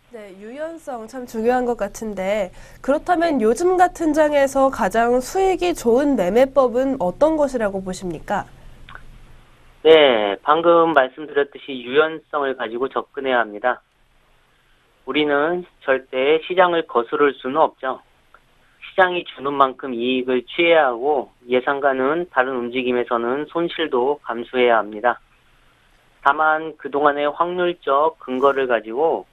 네, 유연성 참 중요한 것 같은데 그렇다면 요즘 같은 장에서 가장 수익이 좋은 매매법은 어떤 것이라고 보십니까? 네, 방금 말씀드렸듯이 유연성을 가지고 접근해야 합니다. 우리는 절대 시장을 거스를 수는 없죠. 시장이 주는 만큼 이익을 취해야 하고 예상과는 다른 움직임에서는 손실도 감수해야 합니다. 다만 그동안의 확률적 근거를 가지고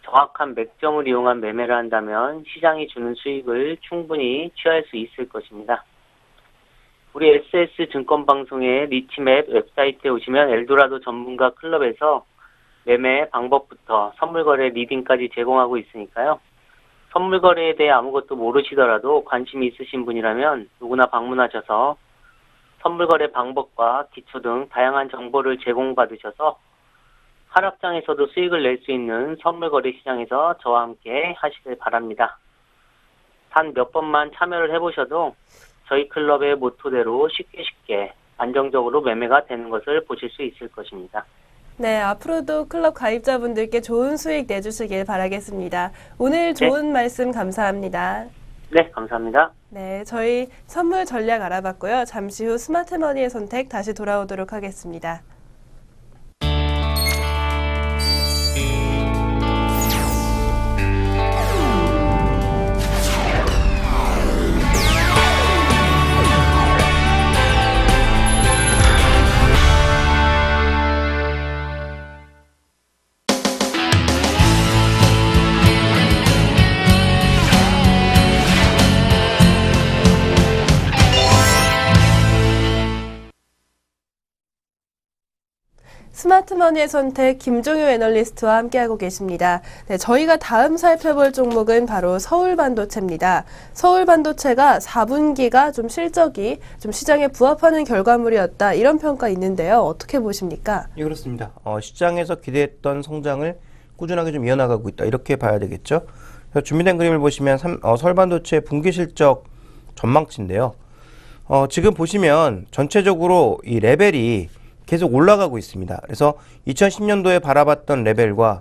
정확한 맥점을 이용한 매매를 한다면 시장이 주는 수익을 충분히 취할 수 있을 것입니다. 우리 SS증권방송의 리치맵 웹사이트에 오시면 엘도라도 전문가 클럽에서 매매 방법부터 선물거래 리딩까지 제공하고 있으니까요. 선물거래에 대해 아무것도 모르시더라도 관심이 있으신 분이라면 누구나 방문하셔서 선물거래 방법과 기초 등 다양한 정보를 제공받으셔서 하락장에서도 수익을 낼 수 있는 선물거래 시장에서 저와 함께 하시길 바랍니다. 단 몇 번만 참여를 해보셔도 저희 클럽의 모토대로 쉽게 안정적으로 매매가 되는 것을 보실 수 있을 것입니다. 네, 앞으로도 클럽 가입자분들께 좋은 수익 내주시길 바라겠습니다. 오늘 좋은 말씀 감사합니다. 네, 감사합니다. 네, 저희 선물 전략 알아봤고요. 잠시 후 스마트머니의 선택 다시 돌아오도록 하겠습니다. 스마트머니의 선택 김종효 애널리스트와 함께하고 계십니다. 네, 저희가 다음 살펴볼 종목은 바로 서울반도체입니다. 서울반도체가 4분기가 좀 실적이 좀 시장에 부합하는 결과물이었다 이런 평가 있는데요. 어떻게 보십니까? 예, 그렇습니다. 시장에서 기대했던 성장을 꾸준하게 좀 이어나가고 있다 이렇게 봐야 되겠죠. 그래서 준비된 그림을 보시면 서울반도체 분기 실적 전망치인데요. 지금 보시면 전체적으로 이 레벨이 계속 올라가고 있습니다. 그래서 2010년도에 바라봤던 레벨과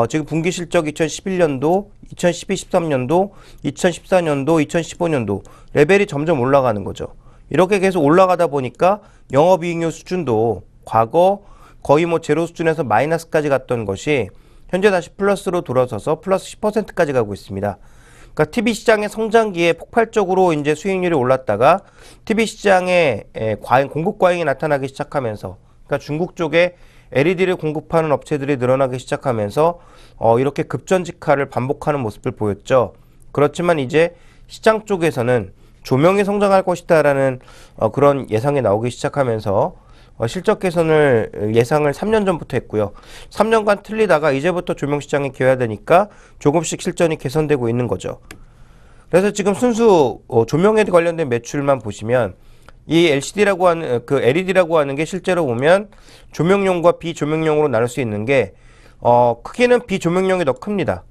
지금 분기 실적 2011년도, 2012, 13년도, 2014년도, 2015년도 레벨이 점점 올라가는 거죠. 이렇게 계속 올라가다 보니까 영업이익률 수준도 과거 거의 뭐 제로 수준에서 마이너스까지 갔던 것이 현재 다시 플러스로 돌아서서 플러스 10%까지 가고 있습니다. 그러니까 TV 시장의 성장기에 폭발적으로 이제 수익률이 올랐다가 TV 시장에 공급 과잉이 나타나기 시작하면서, 그러니까 중국 쪽에 LED를 공급하는 업체들이 늘어나기 시작하면서 이렇게 급전직하를 반복하는 모습을 보였죠. 그렇지만 이제 시장 쪽에서는 조명이 성장할 것이다라는 그런 예상이 나오기 시작하면서 실적 개선을 예상을 3년 전부터 했고요. 3년간 틀리다가 이제부터 조명 시장이 기여되니까 조금씩 실전이 개선되고 있는 거죠. 그래서 지금 순수 조명에 관련된 매출만 보시면 이 LCD라고 하는 그 LED라고 하는 게 실제로 보면 조명용과 비조명용으로 나눌 수 있는 게 크기는 비조명용이 더 큽니다.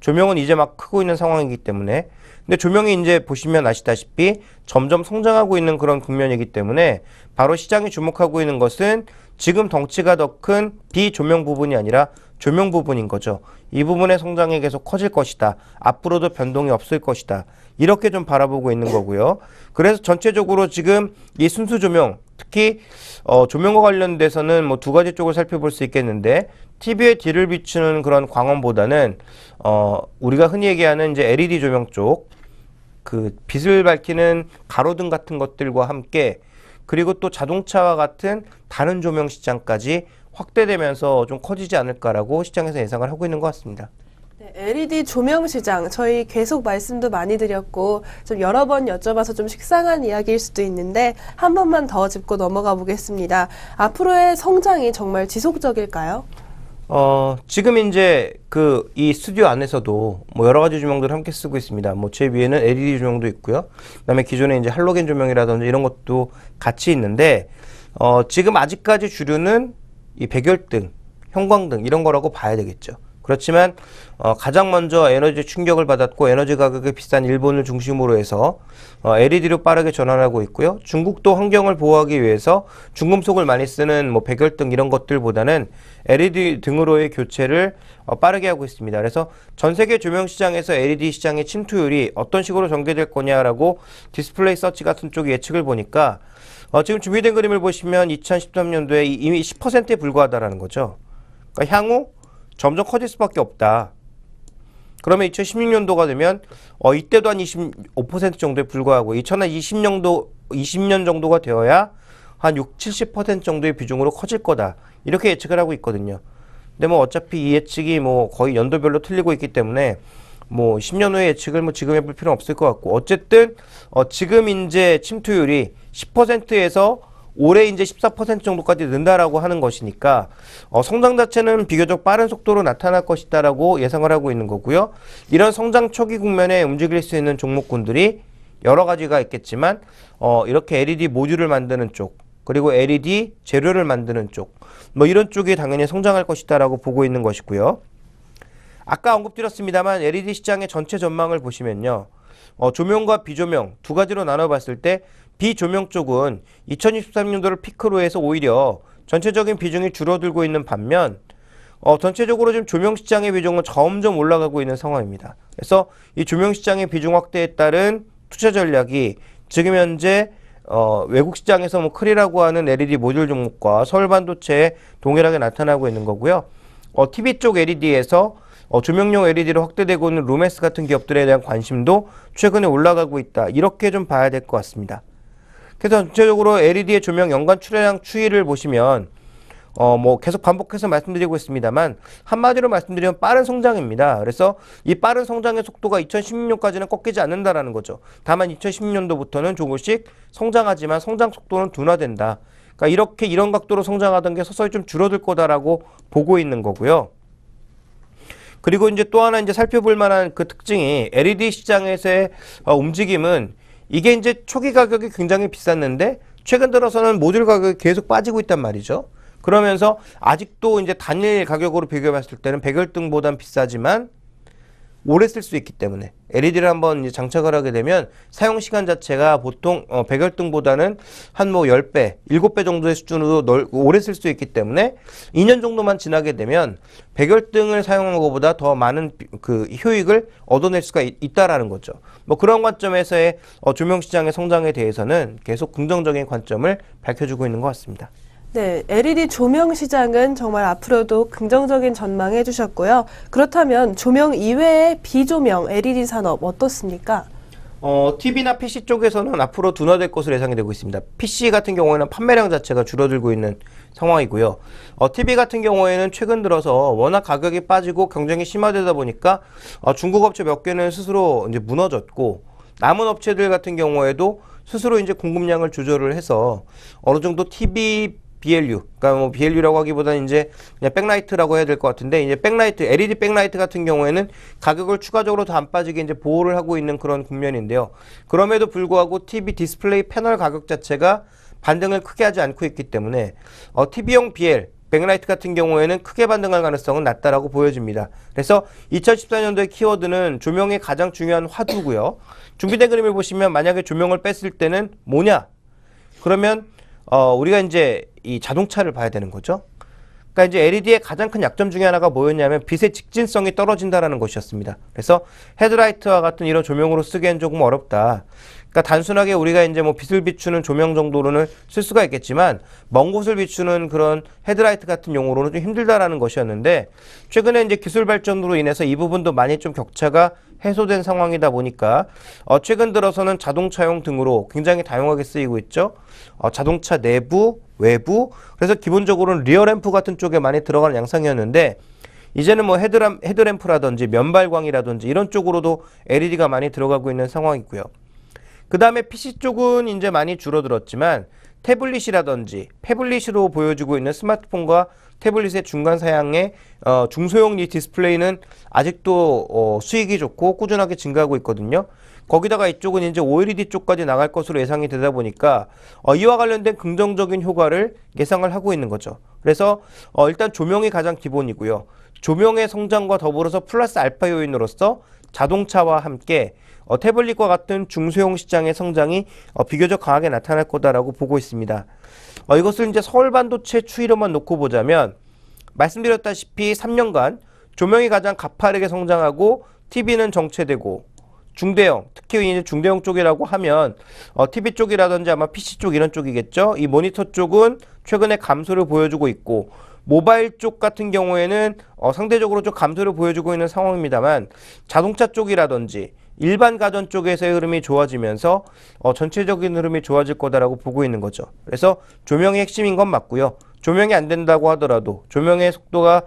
조명은 이제 막 크고 있는 상황이기 때문에. 근데 조명이 이제 보시면 아시다시피 점점 성장하고 있는 그런 국면이기 때문에 바로 시장이 주목하고 있는 것은 지금 덩치가 더 큰 비조명 부분이 아니라 조명 부분인 거죠. 이 부분의 성장이 계속 커질 것이다. 앞으로도 변동이 없을 것이다. 이렇게 좀 바라보고 있는 거고요. 그래서 전체적으로 지금 이 순수 조명, 특히 조명과 관련돼서는 뭐 두 가지 쪽을 살펴볼 수 있겠는데 TV에 뒤를 비추는 그런 광원보다는 우리가 흔히 얘기하는 이제 LED 조명 쪽, 그 빛을 밝히는 가로등 같은 것들과 함께 그리고 또 자동차와 같은 다른 조명 시장까지 확대되면서 좀 커지지 않을까라고 시장에서 예상을 하고 있는 것 같습니다. 네, LED 조명 시장 저희 계속 말씀도 많이 드렸고 좀 여러 번 여쭤봐서 좀 식상한 이야기일 수도 있는데 한 번만 더 짚고 넘어가 보겠습니다. 앞으로의 성장이 정말 지속적일까요? 지금 이제 이 스튜디오 안에서도 뭐 여러 가지 조명들을 함께 쓰고 있습니다. 뭐 제 위에는 LED 조명도 있고요. 그다음에 기존에 이제 할로겐 조명이라든지 이런 것도 같이 있는데 지금 아직까지 주류는 이 백열등, 형광등 이런 거라고 봐야 되겠죠. 그렇지만 가장 먼저 에너지 충격을 받았고 에너지 가격이 비싼 일본을 중심으로 해서 LED로 빠르게 전환하고 있고요. 중국도 환경을 보호하기 위해서 중금속을 많이 쓰는 뭐 백열등 이런 것들보다는 LED 등으로의 교체를 빠르게 하고 있습니다. 그래서 전 세계 조명 시장에서 LED 시장의 침투율이 어떤 식으로 전개될 거냐라고 디스플레이 서치 같은 쪽이 예측을 보니까 지금 준비된 그림을 보시면 2013년도에 이미 10%에 불과하다라는 거죠. 그러니까 향후 점점 커질 수밖에 없다. 그러면 2016년도가 되면 이때도 한 25% 정도에 불과하고 2020년 정도가 되어야 한 60-70% 정도의 비중으로 커질 거다. 이렇게 예측을 하고 있거든요. 근데 뭐 어차피 이 예측이 뭐 거의 연도별로 틀리고 있기 때문에 뭐 10년 후의 예측을 뭐 지금 해볼 필요는 없을 것 같고 어쨌든 지금 이제 침투율이 10%에서 올해 이제 14% 정도까지 는다라고 하는 것이니까 성장 자체는 비교적 빠른 속도로 나타날 것이다라고 예상을 하고 있는 거고요. 이런 성장 초기 국면에 움직일 수 있는 종목군들이 여러 가지가 있겠지만 이렇게 LED 모듈을 만드는 쪽 그리고 LED 재료를 만드는 쪽 뭐 이런 쪽이 당연히 성장할 것이다라고 보고 있는 것이고요. 아까 언급드렸습니다만 LED 시장의 전체 전망을 보시면요. 조명과 비조명 두 가지로 나눠봤을 때 비조명 쪽은 2023년도를 피크로 해서 오히려 전체적인 비중이 줄어들고 있는 반면 전체적으로 지금 조명 시장의 비중은 점점 올라가고 있는 상황입니다. 그래서 이 조명 시장의 비중 확대에 따른 투자 전략이 지금 현재 외국 시장에서 뭐 크리라고 하는 LED 모듈 종목과 서울 반도체에 동일하게 나타나고 있는 거고요. TV 쪽 LED에서 조명용 LED로 확대되고 있는 루메스 같은 기업들에 대한 관심도 최근에 올라가고 있다. 이렇게 좀 봐야 될 것 같습니다. 그래서 전체적으로 LED의 조명 연간 출하량 추이를 보시면 뭐 계속 반복해서 말씀드리고 있습니다만 한마디로 말씀드리면 빠른 성장입니다. 그래서 이 빠른 성장의 속도가 2016년까지는 꺾이지 않는다라는 거죠. 다만 2016년도부터는 조금씩 성장하지만 성장 속도는 둔화된다. 그러니까 이런 각도로 성장하던 게 서서히 좀 줄어들 거다라고 보고 있는 거고요. 그리고 이제 또 하나 이제 살펴볼 만한 그 특징이 LED 시장에서의 움직임은 이게 이제 초기 가격이 굉장히 비쌌는데 최근 들어서는 모듈 가격이 계속 빠지고 있단 말이죠. 그러면서 아직도 이제 단일 가격으로 비교해 봤을 때는 백열등보단 비싸지만 오래 쓸 수 있기 때문에 LED를 한번 이제 장착을 하게 되면 사용 시간 자체가 보통 백열등보다는 한 뭐 10배, 7배 정도의 수준으로 오래 쓸 수 있기 때문에 2년 정도만 지나게 되면 백열등을 사용한 것보다 더 많은 그 효익을 얻어낼 수가 있다라는 거죠. 뭐 그런 관점에서의 조명 시장의 성장에 대해서는 계속 긍정적인 관점을 밝혀주고 있는 것 같습니다. 네, LED 조명 시장은 정말 앞으로도 긍정적인 전망해 주셨고요. 그렇다면 조명 이외의 비조명 LED 산업 어떻습니까? TV나 PC 쪽에서는 앞으로 둔화될 것으로 예상이 되고 있습니다. PC 같은 경우에는 판매량 자체가 줄어들고 있는 상황이고요. TV 같은 경우에는 최근 들어서 워낙 가격이 빠지고 경쟁이 심화되다 보니까 중국 업체 몇 개는 스스로 이제 무너졌고 남은 업체들 같은 경우에도 스스로 이제 공급량을 조절을 해서 어느 정도 TV BLU, 그러니까 뭐 BLU라고 하기보다는 이제 그냥 백라이트라고 해야 될 것 같은데, 이제 백라이트, LED 백라이트 같은 경우에는 가격을 추가적으로 더 안 빠지게 이제 보호를 하고 있는 그런 국면인데요. 그럼에도 불구하고 TV 디스플레이 패널 가격 자체가 반등을 크게 하지 않고 있기 때문에 TV용 BL 백라이트 같은 경우에는 크게 반등할 가능성은 낮다라고 보여집니다. 그래서 2014년도의 키워드는 조명의 가장 중요한 화두고요. 준비된 그림을 보시면 만약에 조명을 뺐을 때는 뭐냐? 그러면 우리가 이제 이 자동차를 봐야 되는 거죠. 그러니까 이제 LED의 가장 큰 약점 중에 하나가 뭐였냐면 빛의 직진성이 떨어진다라는 것이었습니다. 그래서 헤드라이트와 같은 이런 조명으로 쓰기엔 조금 어렵다. 그러니까 단순하게 우리가 이제 뭐 빛을 비추는 조명 정도로는 쓸 수가 있겠지만 먼 곳을 비추는 그런 헤드라이트 같은 용어로는 좀 힘들다라는 것이었는데, 최근에 이제 기술 발전으로 인해서 이 부분도 많이 좀 격차가 해소된 상황이다 보니까 최근 들어서는 자동차용 등으로 굉장히 다양하게 쓰이고 있죠. 자동차 내부, 외부, 그래서 기본적으로는 리어램프 같은 쪽에 많이 들어가는 양상이었는데, 이제는 뭐 헤드램프라든지 면발광이라든지 이런 쪽으로도 LED가 많이 들어가고 있는 상황이고요. 그 다음에 PC 쪽은 이제 많이 줄어들었지만 태블릿이라든지 패블릿으로 보여주고 있는 스마트폰과 태블릿의 중간 사양의 중소형 이 디스플레이는 아직도 수익이 좋고 꾸준하게 증가하고 있거든요. 거기다가 이쪽은 이제 OLED 쪽까지 나갈 것으로 예상이 되다 보니까 이와 관련된 긍정적인 효과를 예상을 하고 있는 거죠. 그래서 일단 조명이 가장 기본이고요. 조명의 성장과 더불어서 플러스 알파 요인으로서 자동차와 함께 태블릿과 같은 중소형 시장의 성장이 비교적 강하게 나타날 거다라고 보고 있습니다. 이것을 이제 서울 반도체 추이로만 놓고 보자면 말씀드렸다시피 3년간 조명이 가장 가파르게 성장하고 TV는 정체되고 중대형, 특히 이제 중대형 쪽이라고 하면 TV 쪽이라든지 아마 PC 쪽 이런 쪽이겠죠. 이 모니터 쪽은 최근에 감소를 보여주고 있고, 모바일 쪽 같은 경우에는 상대적으로 좀 감소를 보여주고 있는 상황입니다만, 자동차 쪽이라든지 일반 가전 쪽에서의 흐름이 좋아지면서 전체적인 흐름이 좋아질 거다라고 보고 있는 거죠. 그래서 조명이 핵심인 건 맞고요. 조명이 안 된다고 하더라도, 조명의 속도가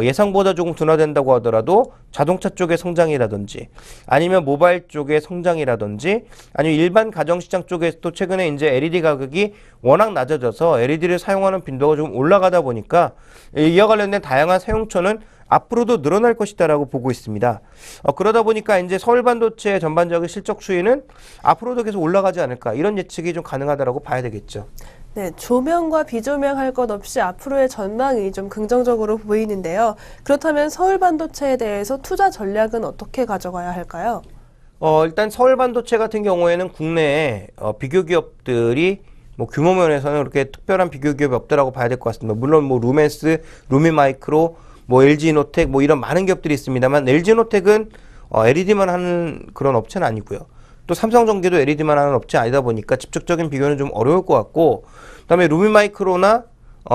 예상보다 조금 둔화된다고 하더라도 자동차 쪽의 성장이라든지 아니면 모바일 쪽의 성장이라든지 아니면 일반 가정시장 쪽에서도 최근에 이제 LED 가격이 워낙 낮아져서 LED를 사용하는 빈도가 좀 올라가다 보니까 이와 관련된 다양한 사용처는 앞으로도 늘어날 것이다라고 보고 있습니다. 그러다 보니까 이제 서울 반도체의 전반적인 실적 추이는 앞으로도 계속 올라가지 않을까, 이런 예측이 좀 가능하다라고 봐야 되겠죠. 네, 조명과 비조명 할 것 없이 앞으로의 전망이 좀 긍정적으로 보이는데요. 그렇다면 서울 반도체에 대해서 투자 전략은 어떻게 가져가야 할까요? 일단 서울 반도체 같은 경우에는 국내에 비교 기업들이 뭐 규모 면에서는 그렇게 특별한 비교 기업이 없다라고 봐야 될 것 같습니다. 물론 뭐 루멘스, 루미마이크로, 뭐 LG노텍 뭐 이런 많은 기업들이 있습니다만, LG노텍은 LED만 하는 그런 업체는 아니고요. 또 삼성전기도 LED만 하는 업체 아니다 보니까 직접적인 비교는 좀 어려울 것 같고, 그다음에 루미마이크로나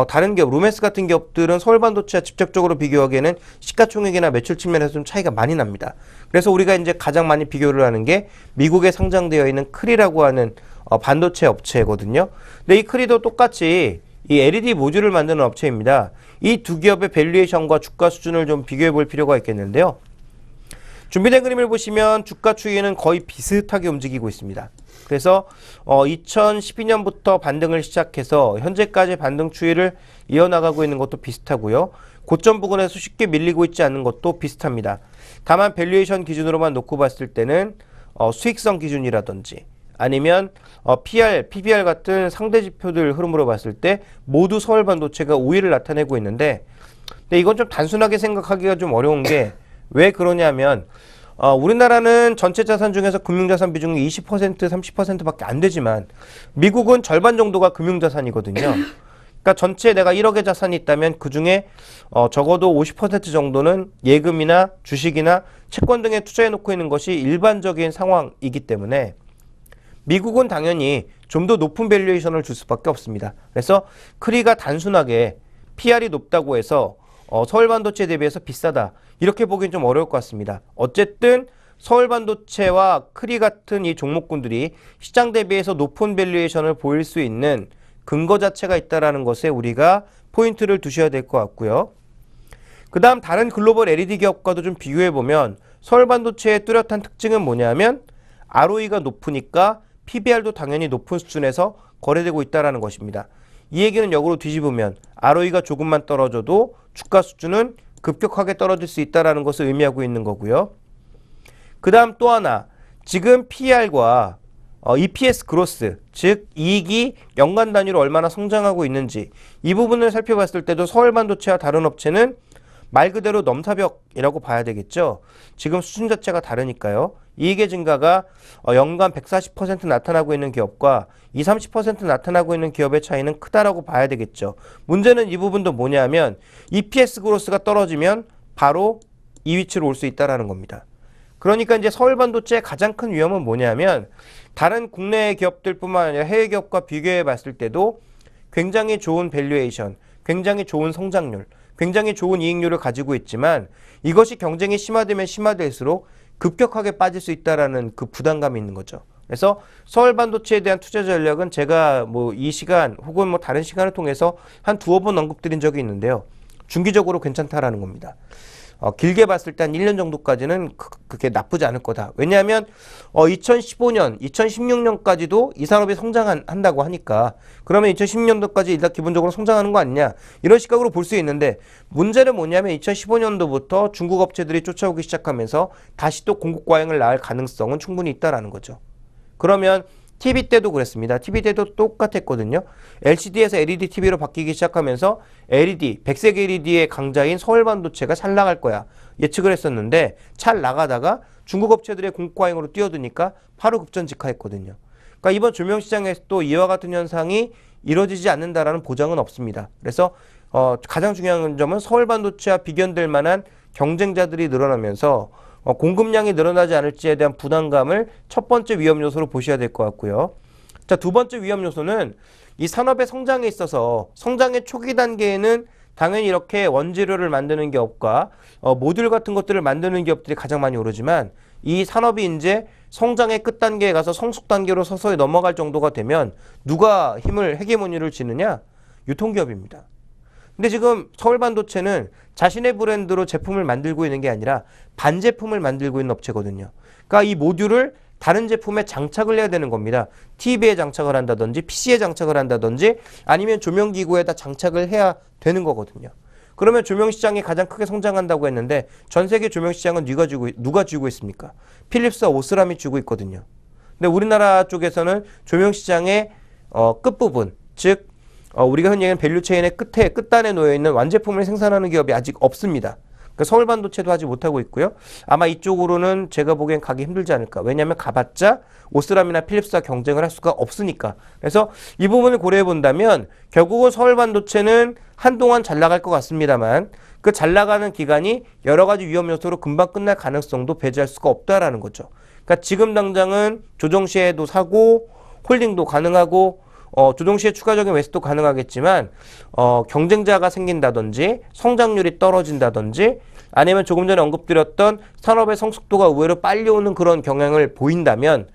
다른 기업, 루멘스 같은 기업들은 서울 반도체와 직접적으로 비교하기에는 시가총액이나 매출 측면에서 좀 차이가 많이 납니다. 그래서 우리가 이제 가장 많이 비교를 하는 게 미국에 상장되어 있는 크리라고 하는 반도체 업체거든요. 근데 이 크리도 똑같이 이 LED 모듈을 만드는 업체입니다. 이 두 기업의 밸류에이션과 주가 수준을 좀 비교해 볼 필요가 있겠는데요. 준비된 그림을 보시면 주가 추이는 거의 비슷하게 움직이고 있습니다. 그래서 2012년부터 반등을 시작해서 현재까지 반등 추이를 이어나가고 있는 것도 비슷하고요. 고점 부근에서 쉽게 밀리고 있지 않는 것도 비슷합니다. 다만 밸류에이션 기준으로만 놓고 봤을 때는 수익성 기준이라든지 아니면 PR, PBR 같은 상대 지표들 흐름으로 봤을 때 모두 서울 반도체가 우위를 나타내고 있는데, 근데 이건 좀 단순하게 생각하기가 좀 어려운 게 왜 그러냐면 우리나라는 전체 자산 중에서 금융자산 비중이 20%, 30%밖에 안 되지만 미국은 절반 정도가 금융자산이거든요. 그러니까 전체 내가 1억의 자산이 있다면 그중에 적어도 50% 정도는 예금이나 주식이나 채권 등에 투자해 놓고 있는 것이 일반적인 상황이기 때문에 미국은 당연히 좀 더 높은 밸류에이션을 줄 수밖에 없습니다. 그래서 크리가 단순하게 PR이 높다고 해서 서울 반도체 대비해서 비싸다, 이렇게 보기엔 좀 어려울 것 같습니다. 어쨌든 서울 반도체와 크리 같은 이 종목군들이 시장 대비해서 높은 밸류에이션을 보일 수 있는 근거 자체가 있다는 것에 우리가 포인트를 두셔야 될 것 같고요. 그 다음 다른 글로벌 LED 기업과도 좀 비교해 보면 서울 반도체의 뚜렷한 특징은 뭐냐면 ROE가 높으니까 PBR도 당연히 높은 수준에서 거래되고 있다는 것입니다. 이 얘기는 역으로 뒤집으면 ROE가 조금만 떨어져도 주가 수준은 급격하게 떨어질 수 있다는 것을 의미하고 있는 거고요. 그 다음 또 하나, 지금 PER과 EPS 그로스, 즉 이익이 연간 단위로 얼마나 성장하고 있는지 이 부분을 살펴봤을 때도 서울반도체와 다른 업체는 말 그대로 넘사벽이라고 봐야 되겠죠. 지금 수준 자체가 다르니까요. 이익의 증가가 연간 140% 나타나고 있는 기업과 20, 30% 나타나고 있는 기업의 차이는 크다라고 봐야 되겠죠. 문제는 이 부분도 뭐냐면 EPS 그로스가 떨어지면 바로 이 위치로 올 수 있다는 겁니다. 그러니까 이제 서울반도체의 가장 큰 위험은 뭐냐면 다른 국내 기업들뿐만 아니라 해외 기업과 비교해 봤을 때도 굉장히 좋은 밸류에이션, 굉장히 좋은 성장률, 굉장히 좋은 이익률을 가지고 있지만 이것이 경쟁이 심화되면 심화될수록 급격하게 빠질 수 있다라는 그 부담감이 있는 거죠. 그래서 서울반도체에 대한 투자 전략은 제가 뭐 이 시간 혹은 뭐 다른 시간을 통해서 한 두어 번 언급드린 적이 있는데요. 중기적으로 괜찮다라는 겁니다. 길게 봤을 때 한 1년 정도까지는 그렇게 나쁘지 않을 거다. 왜냐하면 2015년, 2016년까지도 이 산업이 성장한다고 하니까 그러면 2016년도까지 일단 기본적으로 성장하는 거 아니냐 이런 시각으로 볼 수 있는데 문제는 뭐냐면 2015년도부터 중국 업체들이 쫓아오기 시작하면서 다시 또 공급 과잉을 낳을 가능성은 충분히 있다라는 거죠. 그러면 TV 때도 그랬습니다. TV 때도 똑같았거든요. LCD에서 LED TV로 바뀌기 시작하면서 LED, 백색 LED의 강자인 서울반도체가 잘 나갈 거야 예측을 했었는데 잘 나가다가 중국 업체들의 공과잉으로 뛰어드니까 바로 급전직하했거든요. 그러니까 이번 조명시장에서 또 이와 같은 현상이 이루어지지 않는다라는 보장은 없습니다. 그래서 가장 중요한 점은 서울반도체와 비견될 만한 경쟁자들이 늘어나면서 공급량이 늘어나지 않을지에 대한 부담감을 첫 번째 위험 요소로 보셔야 될 것 같고요. 자, 두 번째 위험 요소는 이 산업의 성장에 있어서 성장의 초기 단계에는 당연히 이렇게 원재료를 만드는 기업과 모듈 같은 것들을 만드는 기업들이 가장 많이 오르지만 이 산업이 이제 성장의 끝 단계에 가서 성숙 단계로 서서히 넘어갈 정도가 되면 누가 헤게모니를 쥐느냐? 유통기업입니다. 근데 지금 서울반도체는 자신의 브랜드로 제품을 만들고 있는 게 아니라 반제품을 만들고 있는 업체거든요. 그러니까 이 모듈을 다른 제품에 장착을 해야 되는 겁니다. TV에 장착을 한다든지 PC에 장착을 한다든지 아니면 조명기구에다 장착을 해야 되는 거거든요. 그러면 조명시장이 가장 크게 성장한다고 했는데 전 세계 조명시장은 누가 쥐고 있습니까? 필립스와 오스람이 쥐고 있거든요. 근데 우리나라 쪽에서는 조명시장의 끝부분, 즉 우리가 흔히 얘기하는 밸류체인의 끝단에 놓여있는 완제품을 생산하는 기업이 아직 없습니다. 그러니까 서울반도체도 하지 못하고 있고요. 아마 이쪽으로는 제가 보기엔 가기 힘들지 않을까. 왜냐하면 가봤자 오스람이나 필립스와 경쟁을 할 수가 없으니까. 그래서 이 부분을 고려해 본다면 결국은 서울반도체는 한동안 잘 나갈 것 같습니다만 그 잘 나가는 기간이 여러 가지 위험 요소로 금방 끝날 가능성도 배제할 수가 없다라는 거죠. 그러니까 지금 당장은 조정 시에도 사고 홀딩도 가능하고 조정 시에 추가적인 매수도 가능하겠지만 경쟁자가 생긴다든지 성장률이 떨어진다든지 아니면 조금 전에 언급드렸던 산업의 성숙도가 의외로 빨리 오는 그런 경향을 보인다면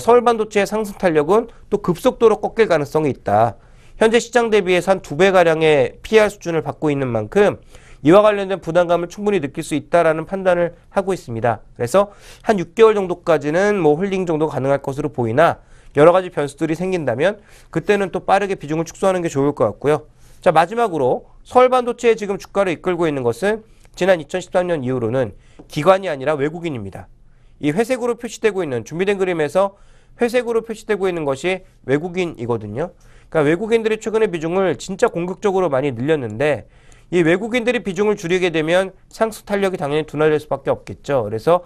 서울반도체의 상승 탄력은 또 급속도로 꺾일 가능성이 있다. 현재 시장 대비해서 한 2배가량의 PR 수준을 받고 있는 만큼 이와 관련된 부담감을 충분히 느낄 수 있다라는 판단을 하고 있습니다. 그래서 한 6개월 정도까지는 뭐 홀딩 정도 가능할 것으로 보이나 여러 가지 변수들이 생긴다면 그때는 또 빠르게 비중을 축소하는 게 좋을 것 같고요. 자, 마지막으로 서울반도체의 지금 주가를 이끌고 있는 것은 지난 2013년 이후로는 기관이 아니라 외국인입니다. 이 회색으로 표시되고 있는 준비된 그림에서 회색으로 표시되고 있는 것이 외국인이거든요. 그러니까 외국인들이 최근에 비중을 진짜 공격적으로 많이 늘렸는데 이 외국인들이 비중을 줄이게 되면 상승 탄력이 당연히 둔화될 수밖에 없겠죠. 그래서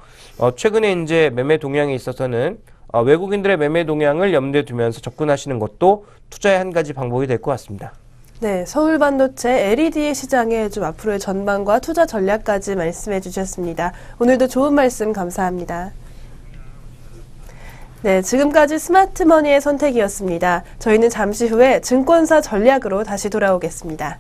최근에 이제 매매 동향에 있어서는 외국인들의 매매 동향을 염두에 두면서 접근하시는 것도 투자의 한 가지 방법이 될 것 같습니다. 네, 서울반도체 LED 시장의 좀 앞으로의 전망과 투자 전략까지 말씀해 주셨습니다. 오늘도 좋은 말씀 감사합니다. 네, 지금까지 스마트머니의 선택이었습니다. 저희는 잠시 후에 증권사 전략으로 다시 돌아오겠습니다.